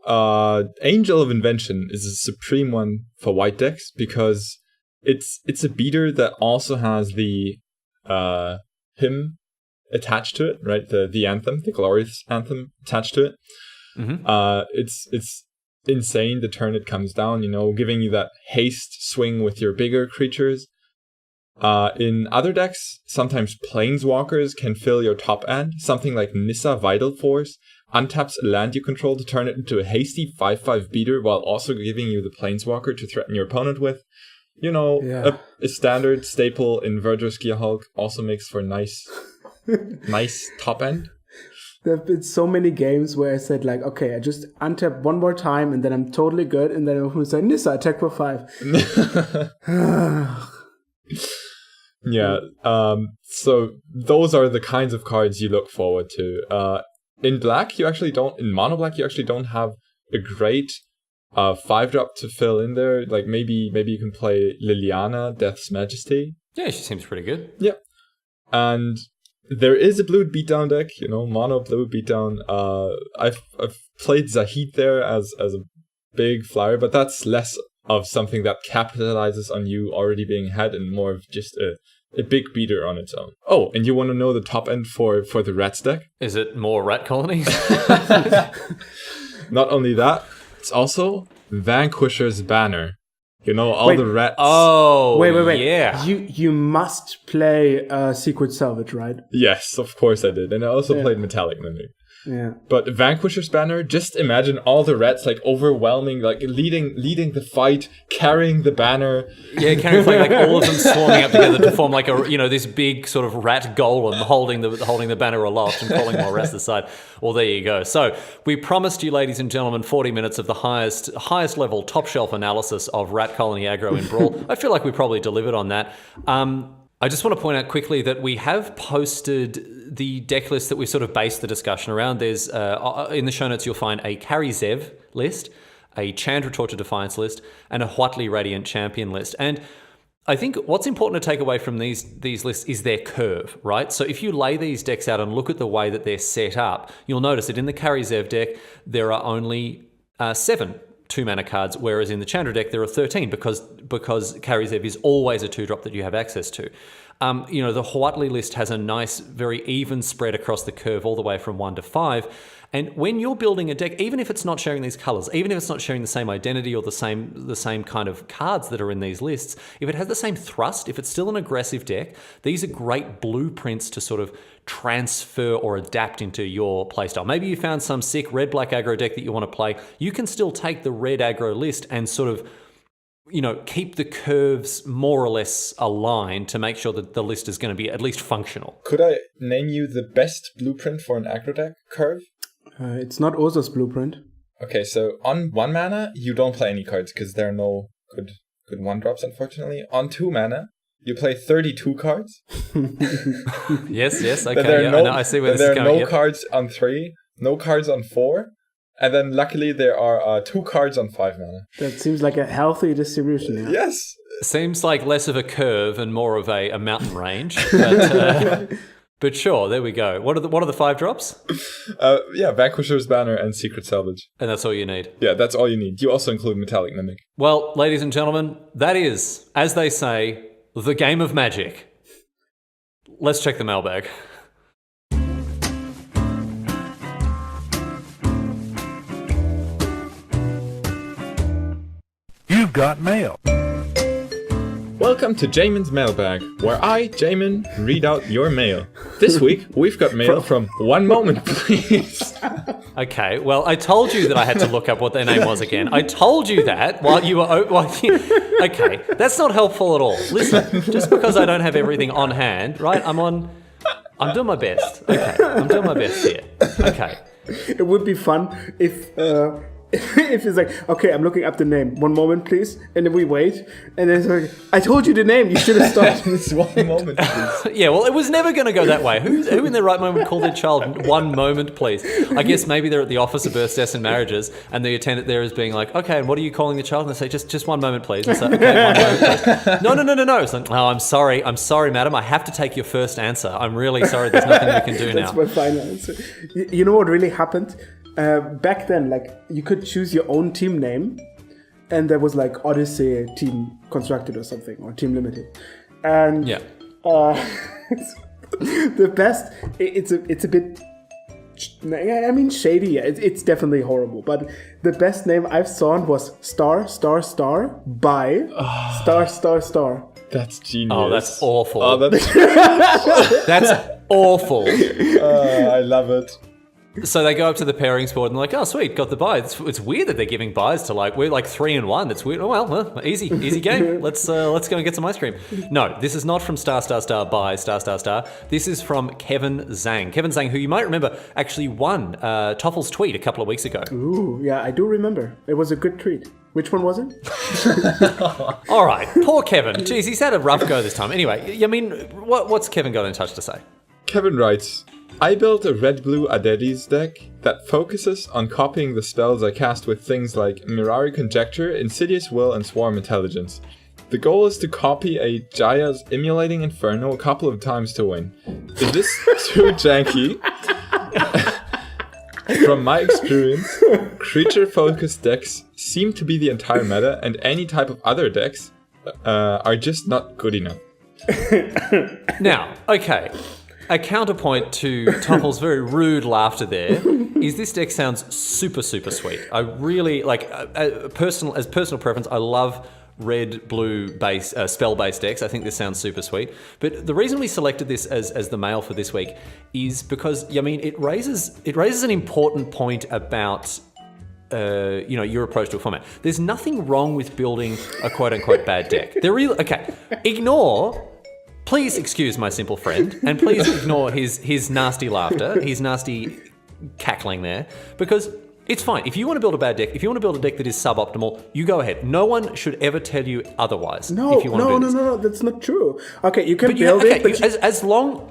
Speaker 3: Angel of Invention is a supreme one for white decks, because it's a beater that also has the hymn attached to it, right? The anthem, the glorious anthem attached to it.
Speaker 1: Mm-hmm.
Speaker 3: It's insane the turn it comes down, giving you that haste swing with your bigger creatures. In other decks, sometimes Planeswalkers can fill your top end. Something like Nissa Vital Force untaps a land you control to turn it into a hasty 5/5 beater while also giving you the Planeswalker to threaten your opponent with. A standard staple in Verdur's Gearhulk also makes for nice top end.
Speaker 2: There have been so many games where I said like, okay, I just untap one more time and then I'm totally good, and then I'm say Nissa attack for 5.
Speaker 3: Yeah. So those are the kinds of cards you look forward to. In black, in mono black, you actually don't have a great 5-drop to fill in there. Like maybe you can play Liliana, Death's Majesty.
Speaker 1: Yeah, she seems pretty good.
Speaker 3: Yeah. And there is a blue beatdown deck, mono blue beatdown. I've played Zahid there as a big flyer, but that's less of something that capitalizes on you already being ahead and more of just a big beater on its own. Oh, and you want to know the top end for the Rats deck?
Speaker 1: Is it more rat colonies?
Speaker 3: Not only that, it's also Vanquisher's Banner. All the rats.
Speaker 1: Oh,
Speaker 2: Wait.
Speaker 1: yeah.
Speaker 2: You must play Secret Salvage, right?
Speaker 3: Yes, of course I did. And I also played Metallic Mimic.
Speaker 2: Yeah.
Speaker 3: But Vanquisher's Banner, just imagine all the rats like overwhelming, like leading the fight, carrying the banner.
Speaker 1: Yeah, carrying like all of them swarming up together to form like this big sort of rat golem holding the banner aloft and calling more rats aside. Well, there you go. So we promised you, ladies and gentlemen, 40 minutes of the highest level, top shelf analysis of rat colony aggro in Brawl. I feel like we probably delivered on that. I just want to point out quickly that we have posted the deck list that we sort of based the discussion around. There's in the show notes you'll find a Karizev list, a Chandra Torture Defiance list, and a Huatli Radiant Champion list. And I think what's important to take away from these lists is their curve, right? So if you lay these decks out and look at the way that they're set up, you'll notice that in the Karizev deck there are only 7 2-mana cards, whereas in the Chandra deck there are 13 because Karizev is always a 2-drop that you have access to. The Huatli list has a nice, very even spread across the curve all the way from 1 to 5. And when you're building a deck, even if it's not sharing these colors, even if it's not sharing the same identity or the same kind of cards that are in these lists, if it has the same thrust, if it's still an aggressive deck, these are great blueprints to sort of transfer or adapt into your playstyle. Maybe you found some sick red-black aggro deck that you want to play. You can still take the red aggro list and sort of keep the curves more or less aligned to make sure that the list is going to be at least functional.
Speaker 3: Could I name you the best blueprint for an aggro deck curve?
Speaker 2: It's not Urza's blueprint.
Speaker 3: Okay, so on 1 mana, you don't play any cards because there are no good 1-drops, unfortunately. On 2 mana, you play 32 cards.
Speaker 1: Yes, okay. I see where this is going.
Speaker 3: There are no cards on 3, no cards on 4, and then luckily there are 2 cards on 5 mana.
Speaker 2: That seems like a healthy distribution. Yeah.
Speaker 3: Yes.
Speaker 1: Seems like less of a curve and more of a mountain range. But sure, there we go. What are the 5 drops?
Speaker 3: Vanquisher's Banner and Secret Salvage.
Speaker 1: And that's all you need.
Speaker 3: Yeah, that's all you need. You also include Metallic Mimic.
Speaker 1: Well, ladies and gentlemen, that is, as they say, the game of magic. Let's check the mailbag.
Speaker 4: You've got mail.
Speaker 3: Welcome to Jamin's Mailbag, where I, Jamin, read out your mail. This week, we've got mail from One Moment, Please.
Speaker 1: Okay, well, I told you that I had to look up what their name was again. I told you that while you were... Okay, that's not helpful at all. Listen, just because I don't have everything on hand, right, I'm doing my best. Okay, I'm doing my best here. Okay.
Speaker 2: It would be fun if it's like, okay, I'm looking up the name. 1 moment, please. And then we wait. And then it's like, I told you the name. You should have stopped.
Speaker 3: This 1 moment, please.
Speaker 1: Yeah, well, it was never going to go that way. Who in their right moment called their child 1 moment, please? I guess maybe they're at the Office of Births, Deaths and Marriages, and the attendant there is being like, okay, and what are you calling the child? And they say, just 1 moment, please. And so, okay, 1 moment, please. No. It's like, oh, I'm sorry, madam. I have to take your first answer. I'm really sorry. There's nothing we can do now.
Speaker 2: That's my final answer. You know what really happened? Back then, like, you could choose your own team name, and there was like Odyssey Team Constructed or something, or Team Limited, and
Speaker 1: Yeah.
Speaker 2: the best. It's a bit. I mean, shady. Yeah, it's definitely horrible. But the best name I've seen was star by star.
Speaker 3: That's genius.
Speaker 1: Oh, that's awful.
Speaker 3: Oh, that's
Speaker 1: That's awful.
Speaker 3: I love it.
Speaker 1: So they go up to the pairings board and they're like, oh, sweet, got the buy. It's weird that they're giving buys to we're 3-1. That's weird. Oh, well, easy game. Let's go and get some ice cream. No, this is not from star by star. This is from Kevin Zhang. Kevin Zhang, who you might remember actually won Toffel's tweet a couple of weeks ago.
Speaker 2: Ooh, yeah, I do remember. It was a good treat. Which one was it?
Speaker 1: All right, poor Kevin. Jeez, he's had a rough go this time. Anyway, I mean, what's Kevin got in touch to say?
Speaker 3: Kevin writes, I built a red-blue Adedis deck that focuses on copying the spells I cast with things like Mirari Conjecture, Insidious Will, and Swarm Intelligence. The goal is to copy a Jaya's Emulating Inferno a couple of times to win. Is this too janky? From my experience, creature-focused decks seem to be the entire meta, and any type of other decks are just not good enough.
Speaker 1: Now, okay. A counterpoint to Toffel's very rude laughter there is this deck sounds super, super sweet. I really, personal preference, I love red-blue base spell-based decks. I think this sounds super sweet. But the reason we selected this as the mail for this week is because, I mean, it raises an important point about your approach to a format. There's nothing wrong with building a quote-unquote bad deck. Please excuse my simple friend, and please ignore his nasty laughter, his nasty cackling there, because it's fine. If you want to build a bad deck, if you want to build a deck that is suboptimal, you go ahead. No one should ever tell you otherwise.
Speaker 2: No,
Speaker 1: if you want to do this.
Speaker 2: no, that's not true. Okay, you can build it, but
Speaker 1: as long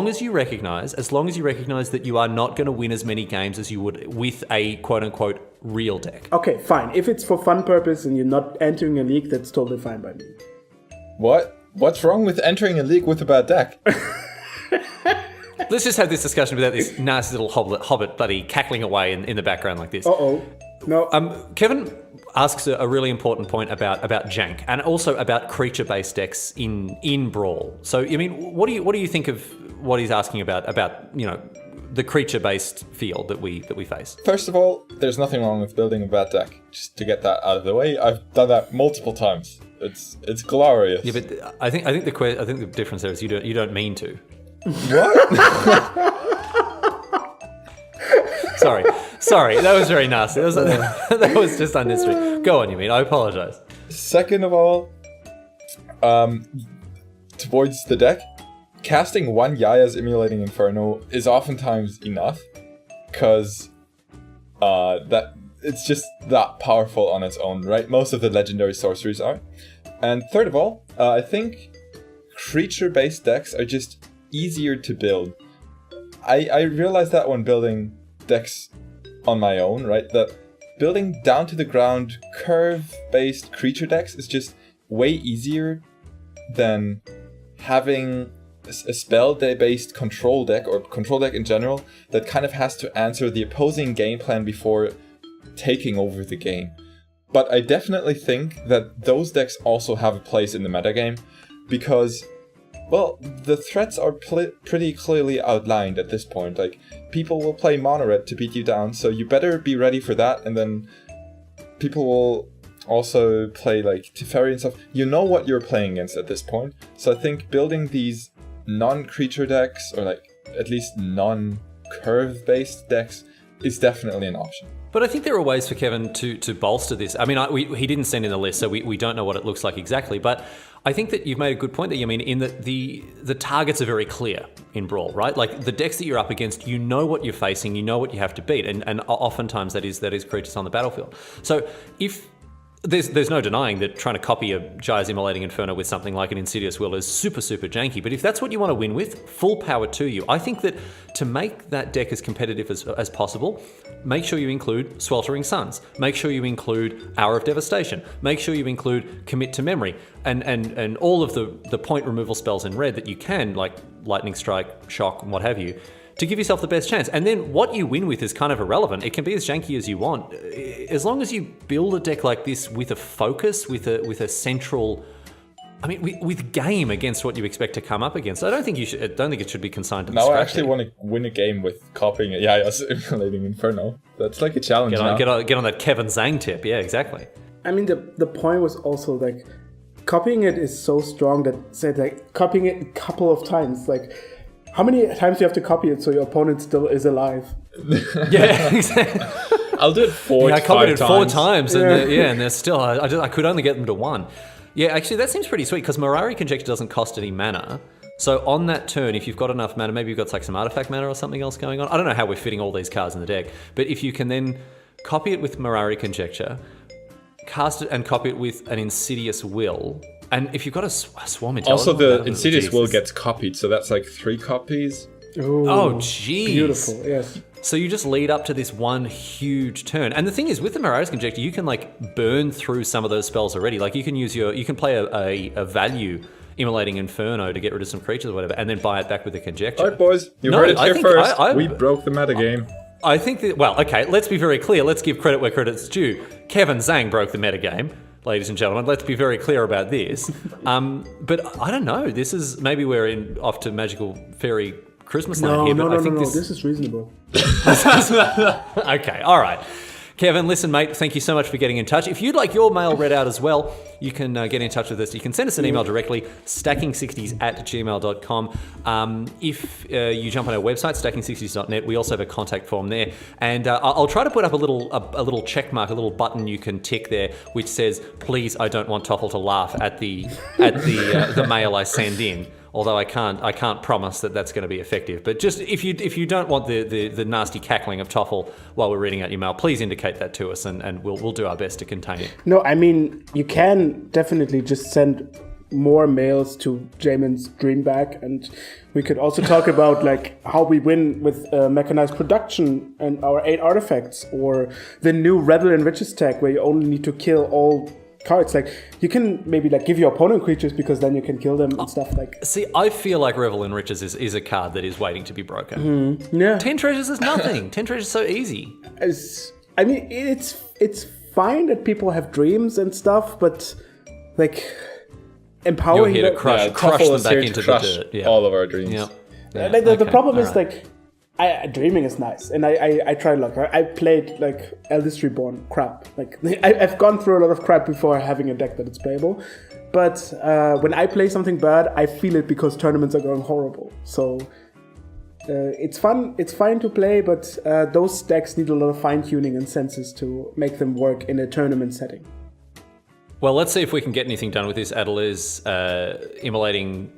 Speaker 1: as you recognize that you are not going to win as many games as you would with a quote unquote real deck.
Speaker 2: Okay, fine. If it's for fun purpose and you're not entering a league, that's totally fine by me.
Speaker 3: What? What's wrong with entering a league with a bad deck?
Speaker 1: Let's just have this discussion without this nasty little hobbit bloody cackling away in the background like this.
Speaker 2: Uh-oh. No.
Speaker 1: Kevin asks a really important point about jank and also about creature-based decks in Brawl. So, I mean, what do you think of what he's asking about the creature-based field that we face?
Speaker 3: First of all, there's nothing wrong with building a bad deck. Just to get that out of the way, I've done that multiple times. It's glorious.
Speaker 1: Yeah, but I think the difference there is you don't mean to.
Speaker 3: What?
Speaker 1: Sorry, that was very nasty. That was just unnecessary. Go on, Jamin. I apologize.
Speaker 3: Second of all, towards the deck, casting one Yaya's Emulating Inferno is oftentimes enough, because that it's just that powerful on its own, right? Most of the legendary sorceries are. And third of all, I think creature-based decks are just easier to build. I realized that when building decks on my own, right? That building down to the ground curve-based creature decks is just way easier than having a spell-based control deck, or control deck in general, that kind of has to answer the opposing game plan before taking over the game. But I definitely think that those decks also have a place in the metagame, because, well, the threats are pretty clearly outlined at this point. Like, people will play mono red to beat you down, so you better be ready for that, and then people will also play like Teferi and stuff. You know what you're playing against at this point. So I think building these non-creature decks, or like at least non-curve based decks, is definitely an option.
Speaker 1: But I think there are ways for Kevin to bolster this. I mean, he didn't send in the list, so we don't know what it looks like exactly. But I think that you've made a good point there, Jamin, in that the targets are very clear in Brawl, right? Like the decks that you're up against, you know what you're facing, you know what you have to beat, and oftentimes that is creatures on the battlefield. So if there's no denying that trying to copy a Jaya's Immolating Inferno with something like an Insidious Will is super, super janky. But if that's what you want to win with, full power to you. I think that to make that deck as competitive as possible, make sure you include Sweltering Suns. Make sure you include Hour of Devastation. Make sure you include Commit to Memory. And all of the point removal spells in red that you can, like Lightning Strike, Shock, and what have you. to give yourself the best chance. And then what you win with is kind of irrelevant. It can be as janky as you want. As long as you build a deck like this with a focus, with a central, with game against what you expect to come up against. I don't think it should be consigned to the
Speaker 3: Now I
Speaker 1: scrap
Speaker 3: actually
Speaker 1: heap.
Speaker 3: want to win a game with copying it. Yeah, I was emulating Inferno. That's like a challenge now.
Speaker 1: Get on that Kevin Zhang tip. Yeah, exactly.
Speaker 2: I mean, the point was also like copying it is so strong that said like copying it a couple of times. Like, how many times do you have to copy it so your opponent still is alive?
Speaker 1: Yeah, exactly.
Speaker 3: I'll do it four.
Speaker 1: I copied it 4 times, and
Speaker 2: Yeah.
Speaker 1: and they're still. I could only get them to 1. Yeah, actually, that seems pretty sweet because Mirari Conjecture doesn't cost any mana. So on that turn, if you've got enough mana, maybe you've got like some artifact mana or something else going on. I don't know how we're fitting all these cards in the deck, but if you can then copy it with Mirari Conjecture, cast it and copy it with an Insidious Will, and if you've got a Swarm Intelligence...
Speaker 3: Also, the Insidious Will gets copied, so that's like 3 copies.
Speaker 2: Ooh,
Speaker 1: Oh, jeez.
Speaker 2: beautiful. Yes.
Speaker 1: So you just lead up to this one huge turn. And the thing is, with the Mirari's Conjecture, you can like burn through some of those spells already. Like you can play a value immolating Inferno to get rid of some creatures or whatever, and then buy it back with the Conjecture.
Speaker 3: Alright, boys, you
Speaker 1: No,
Speaker 3: heard it
Speaker 1: I
Speaker 3: here
Speaker 1: think
Speaker 3: first. We broke the metagame.
Speaker 1: I think that, well, okay, let's be very clear. Let's give credit where credit's due. Kevin Zhang broke the metagame, ladies and gentlemen. Let's be very clear about this. But I don't know. This is, maybe we're off to magical fairy Christmas land here, but I think
Speaker 2: This is reasonable.
Speaker 1: Okay, all right. Kevin, listen, mate, thank you so much for getting in touch. If you'd like your mail read out as well, you can get in touch with us. You can send us an email directly, stacking60s@gmail.com. If you jump on our website, stacking60s.net, we also have a contact form there. And I'll try to put up a little check mark, a little button you can tick there, which says, please, I don't want Toffel to laugh at the mail I send in. Although I can't promise that that's going to be effective. But just if you don't want the nasty cackling of Toffel while we're reading out your mail, please indicate that to us, and we'll do our best to contain it.
Speaker 2: No, I mean, you can definitely just send more mails to Jamin's dream bag, and we could also talk about like how we win with mechanized production and our 8 artifacts, or the new Revel in Riches tag where you only need to kill all cards. Like, you can maybe like give your opponent creatures because then you can kill them and stuff like.
Speaker 1: See, I feel like Revel in Riches is a card that is waiting to be broken.
Speaker 2: Yeah,
Speaker 1: 10 treasures is nothing. 10 treasures is so easy.
Speaker 2: I mean, it's fine that people have dreams and stuff, but like
Speaker 1: You're
Speaker 2: empowering
Speaker 1: here to
Speaker 2: them-
Speaker 1: crush
Speaker 3: Toffel
Speaker 1: them
Speaker 3: is
Speaker 1: back
Speaker 3: here to
Speaker 1: into the
Speaker 3: crush
Speaker 1: dirt. Yeah.
Speaker 3: all of our dreams.
Speaker 1: Yeah.
Speaker 2: Like, the
Speaker 1: Okay,
Speaker 2: problem is
Speaker 1: all right.
Speaker 2: like, dreaming is nice, and I tried luck. I played like Eldest Reborn crap. Like I've gone through a lot of crap before having a deck that is playable. But when I play something bad, I feel it because tournaments are going horrible. So it's fun. It's fine to play, but those decks need a lot of fine tuning and senses to make them work in a tournament setting.
Speaker 1: Well, let's see if we can get anything done with this Adelaide's Jai's immolating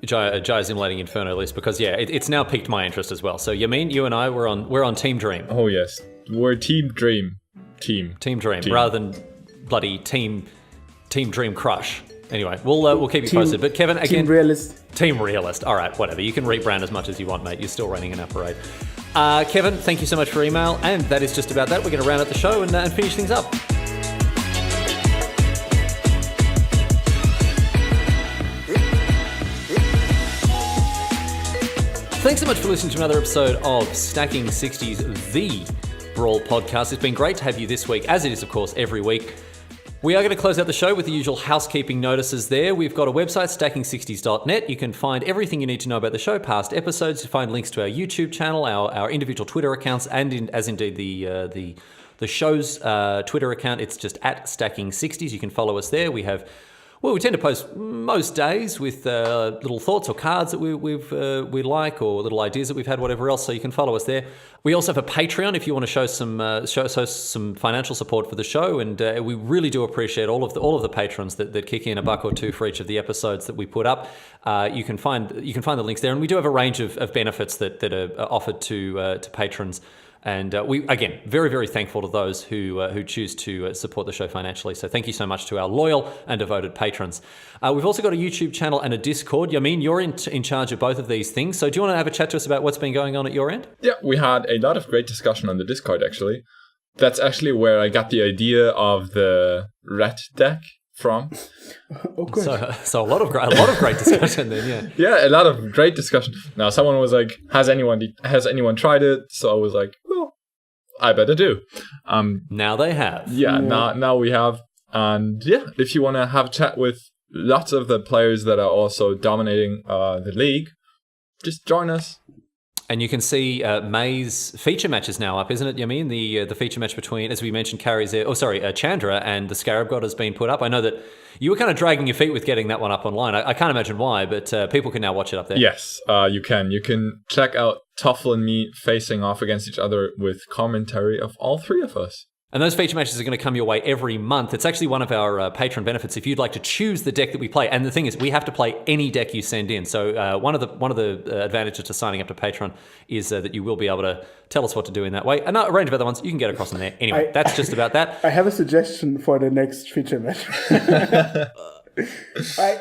Speaker 1: Inferno list, because it's now piqued my interest as well. So Yamin, you and I we're on Team Dream.
Speaker 3: Oh yes, we're Team Dream. Team
Speaker 1: Dream, rather than bloody Team Dream Crush. Anyway, we'll keep you posted. But Kevin, again,
Speaker 2: Team
Speaker 1: Realist. All right, whatever. You can rebrand as much as you want, mate. You're still running an parade. Kevin, thank you so much for email, and that is just about that. We're going to round out the show and finish things up. Thanks so much for listening to another episode of Stacking 60s, the Brawl podcast. It's been great to have you this week, as it is, of course, every week. We are going to close out the show with the usual housekeeping notices there. We've got a website, stacking60s.net. You can find everything you need to know about the show, past episodes. You find links to our YouTube channel, our individual Twitter accounts, and indeed the show's Twitter account. It's just at Stacking60s. You can follow us there. We tend to post most days with little thoughts or cards that we like, or little ideas that we've had, whatever else. So you can follow us there. We also have a Patreon if you want to show some financial support for the show, and we really do appreciate all of the patrons that kick in $1 or $2 for each of the episodes that we put up. You can find the links there, and we do have a range of benefits that are offered to patrons. And we, again, very, very thankful to those who choose to support the show financially. So thank you so much to our loyal and devoted patrons. We've also got a YouTube channel and a Discord. Yamin, you're in charge of both of these things. So do you want to have a chat to us about what's been going on at your end?
Speaker 3: Yeah, we had a lot of great discussion on the Discord, actually. That's actually where I got the idea of the ret deck from.
Speaker 2: Oh, good.
Speaker 1: So a lot of great discussion then, yeah.
Speaker 3: Yeah, a lot of great discussion. Now, someone was like, has anyone tried it? So I was like, well, I better do.
Speaker 1: Now they have.
Speaker 3: Yeah, now we have. And yeah, if you want to have a chat with lots of the players that are also dominating the league, just join us.
Speaker 1: And you can see May's feature match is now up, isn't it, Jamin? The feature match between, as we mentioned, Chandra and the Scarab God has been put up. I know that you were kind of dragging your feet with getting that one up online. I can't imagine why, but people can now watch it up there.
Speaker 3: Yes, you can. You can check out Toffel and me facing off against each other with commentary of all three of us.
Speaker 1: And those feature matches are going to come your way every month. It's actually one of our patron benefits if you'd like to choose the deck that we play. And the thing is, we have to play any deck you send in. So one of the advantages to signing up to Patreon is that you will be able to tell us what to do in that way. And a range of other ones you can get across in there. Anyway, that's just about that.
Speaker 2: I have a suggestion for the next feature match.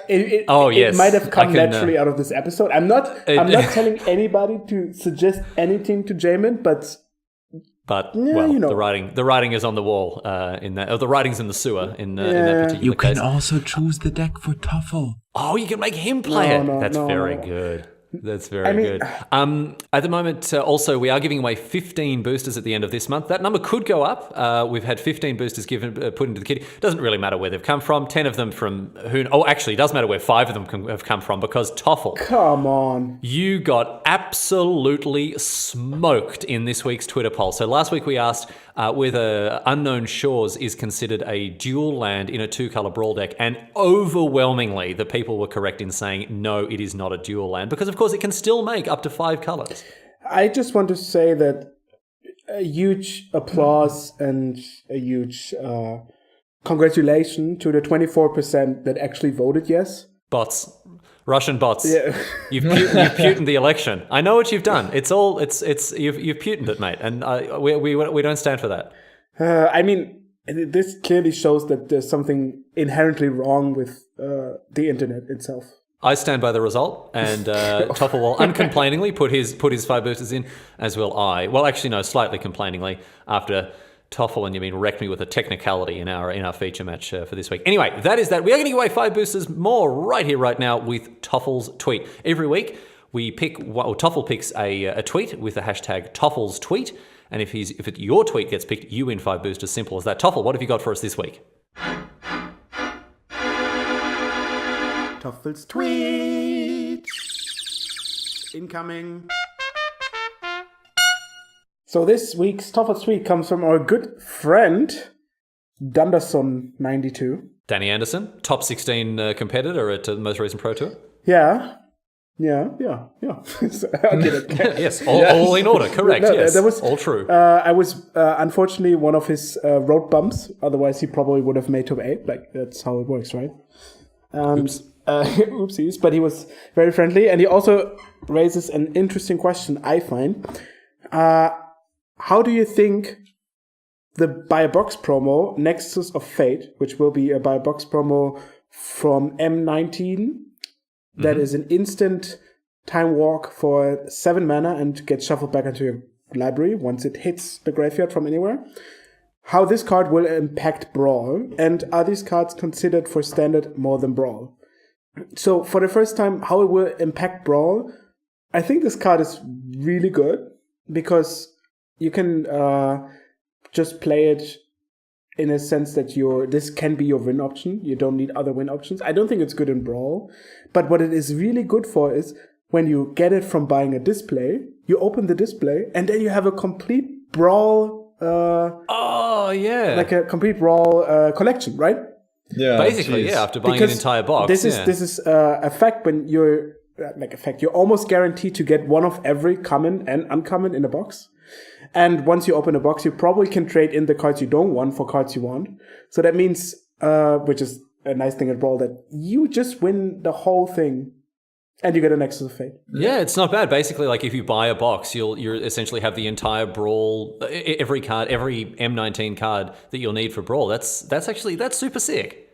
Speaker 2: It might have come naturally out of this episode. I'm not telling anybody to suggest anything to Jamin, but
Speaker 1: the writing is on the wall in that. Or the writing's in the sewer in that particular case.
Speaker 4: You can also choose the deck for Toffel.
Speaker 1: Oh, you can make him play it. That's very good. That's very good. At the moment, also, we are giving away 15 boosters at the end of this month. That number could go up. We've had 15 boosters put into the kitty. Doesn't really matter where they've come from. 10 of them from who? Oh, actually, it does matter where 5 of them have come from because Toffel.
Speaker 2: Come on.
Speaker 1: You got absolutely smoked in this week's Twitter poll. So last week we asked whether Unknown Shores is considered a dual land in a 2-color Brawl deck, and overwhelmingly the people were correct in saying no, it is not a dual land because of course it can still make up to 5 colors.
Speaker 2: I just want to say that a huge applause and a huge congratulations to the 24% that actually voted yes.
Speaker 1: Bots. Russian bots.
Speaker 2: Yeah.
Speaker 1: You've Putined the election. I know what you've done. It's you've Putined it, mate, and we don't stand for that.
Speaker 2: I mean, this clearly shows that there's something inherently wrong with the internet itself.
Speaker 1: I stand by the result, and Toffel will uncomplainingly put his 5 boosters in, as will I. Well, actually, no, slightly complainingly after Toffel and Jamin wrecked me with a technicality in our feature match for this week. Anyway, that is that. We are going to give away 5 boosters more right here, right now with Toffel's tweet. Every week, we pick, or Toffel picks a tweet with the hashtag Toffel's tweet, and if your tweet gets picked, you win 5 boosters. Simple as that. Toffel, what have you got for us this week?
Speaker 2: Toffel's tweet. Incoming. So this week's Toffel's tweet comes from our good friend, Dunderson92.
Speaker 1: Danny Anderson, top 16 competitor at the most recent Pro Tour.
Speaker 2: Yeah. So, I'll get it.
Speaker 1: Yes, all in order, correct,
Speaker 2: No,
Speaker 1: yes,
Speaker 2: that was,
Speaker 1: all true.
Speaker 2: I was unfortunately one of his road bumps, otherwise he probably would have made top 8. Like, that's how it works, right?
Speaker 1: Oops.
Speaker 2: Oopsies, but he was very friendly, and he also raises an interesting question, I find. How do you think the buy a box promo Nexus of Fate, which will be a buy a box promo from M19, that is an instant time walk for 7 mana and gets shuffled back into your library once it hits the graveyard from anywhere, how this card will impact Brawl, and are these cards considered for standard more than Brawl? So for the first time, how it will impact Brawl, I think this card is really good because you can just play it in a sense that this can be your win option. You don't need other win options. I don't think it's good in Brawl, but what it is really good for is when you get it from buying a display, you open the display and then you have a complete Brawl. Like a complete Brawl collection, right?
Speaker 3: Yeah,
Speaker 1: basically, after buying an entire box.
Speaker 2: This is a fact when you're you're almost guaranteed to get one of every common and uncommon in a box. And once you open a box, you probably can trade in the cards you don't want for cards you want. So that means, which is a nice thing at Brawl, that you just win the whole thing and you get a Nexus of Fate.
Speaker 1: Yeah, it's not bad. Basically, like if you buy a box, you essentially have the entire Brawl, every M19 card that you'll need for Brawl. That's super sick.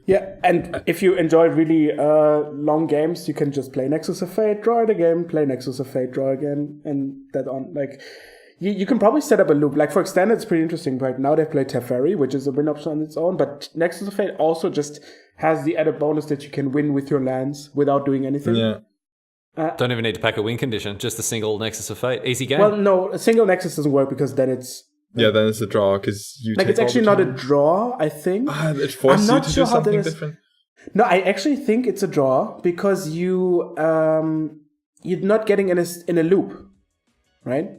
Speaker 2: Yeah, and if you enjoy really long games, you can just play Nexus of Fate, draw it again, play Nexus of Fate, draw again, and that on. Like, You can probably set up a loop. Like for extended, it's pretty interesting. Right now they play Teferi, which is a win option on its own. But Nexus of Fate also just has the added bonus that you can win with your lands without doing anything.
Speaker 3: Yeah.
Speaker 1: Don't even need to pack a win condition, just a single Nexus of Fate. Easy game.
Speaker 2: Well, no, a single Nexus doesn't work because then it's
Speaker 3: Yeah, then it's a draw because you
Speaker 2: like
Speaker 3: take
Speaker 2: it's
Speaker 3: all
Speaker 2: actually
Speaker 3: the
Speaker 2: not a
Speaker 3: time.
Speaker 2: draw. I think
Speaker 3: It forces you
Speaker 2: not
Speaker 3: to
Speaker 2: sure
Speaker 3: do
Speaker 2: how that
Speaker 3: something
Speaker 2: is.
Speaker 3: different.
Speaker 2: No, I actually think it's a draw because you're not getting in a loop, right?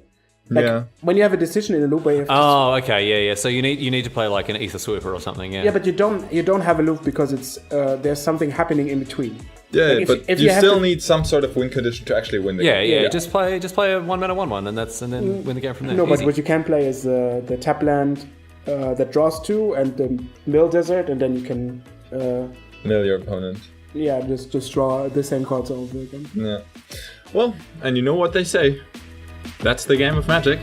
Speaker 2: Like
Speaker 3: Yeah.
Speaker 2: when you have a decision in a loop where you have to
Speaker 1: Oh, okay, yeah. So you need to play like an Ether Swooper or something, yeah.
Speaker 2: yeah, but you don't have a loop because it's there's something happening in between.
Speaker 3: Yeah,
Speaker 2: Like,
Speaker 3: but
Speaker 2: if
Speaker 3: you
Speaker 2: have
Speaker 3: still
Speaker 2: to-
Speaker 3: need some sort of win condition to actually win the game.
Speaker 1: Yeah.
Speaker 2: Yeah.
Speaker 1: Just play a 1-mana 1/1, and then win the game from there.
Speaker 2: No, but
Speaker 1: Easy.
Speaker 2: what you can play is the tap land that draws 2 and the mill desert, and then you can
Speaker 3: Mill your opponent.
Speaker 2: just draw the same cards over again.
Speaker 3: Yeah. Well, and you know what they say. That's the game of Magic.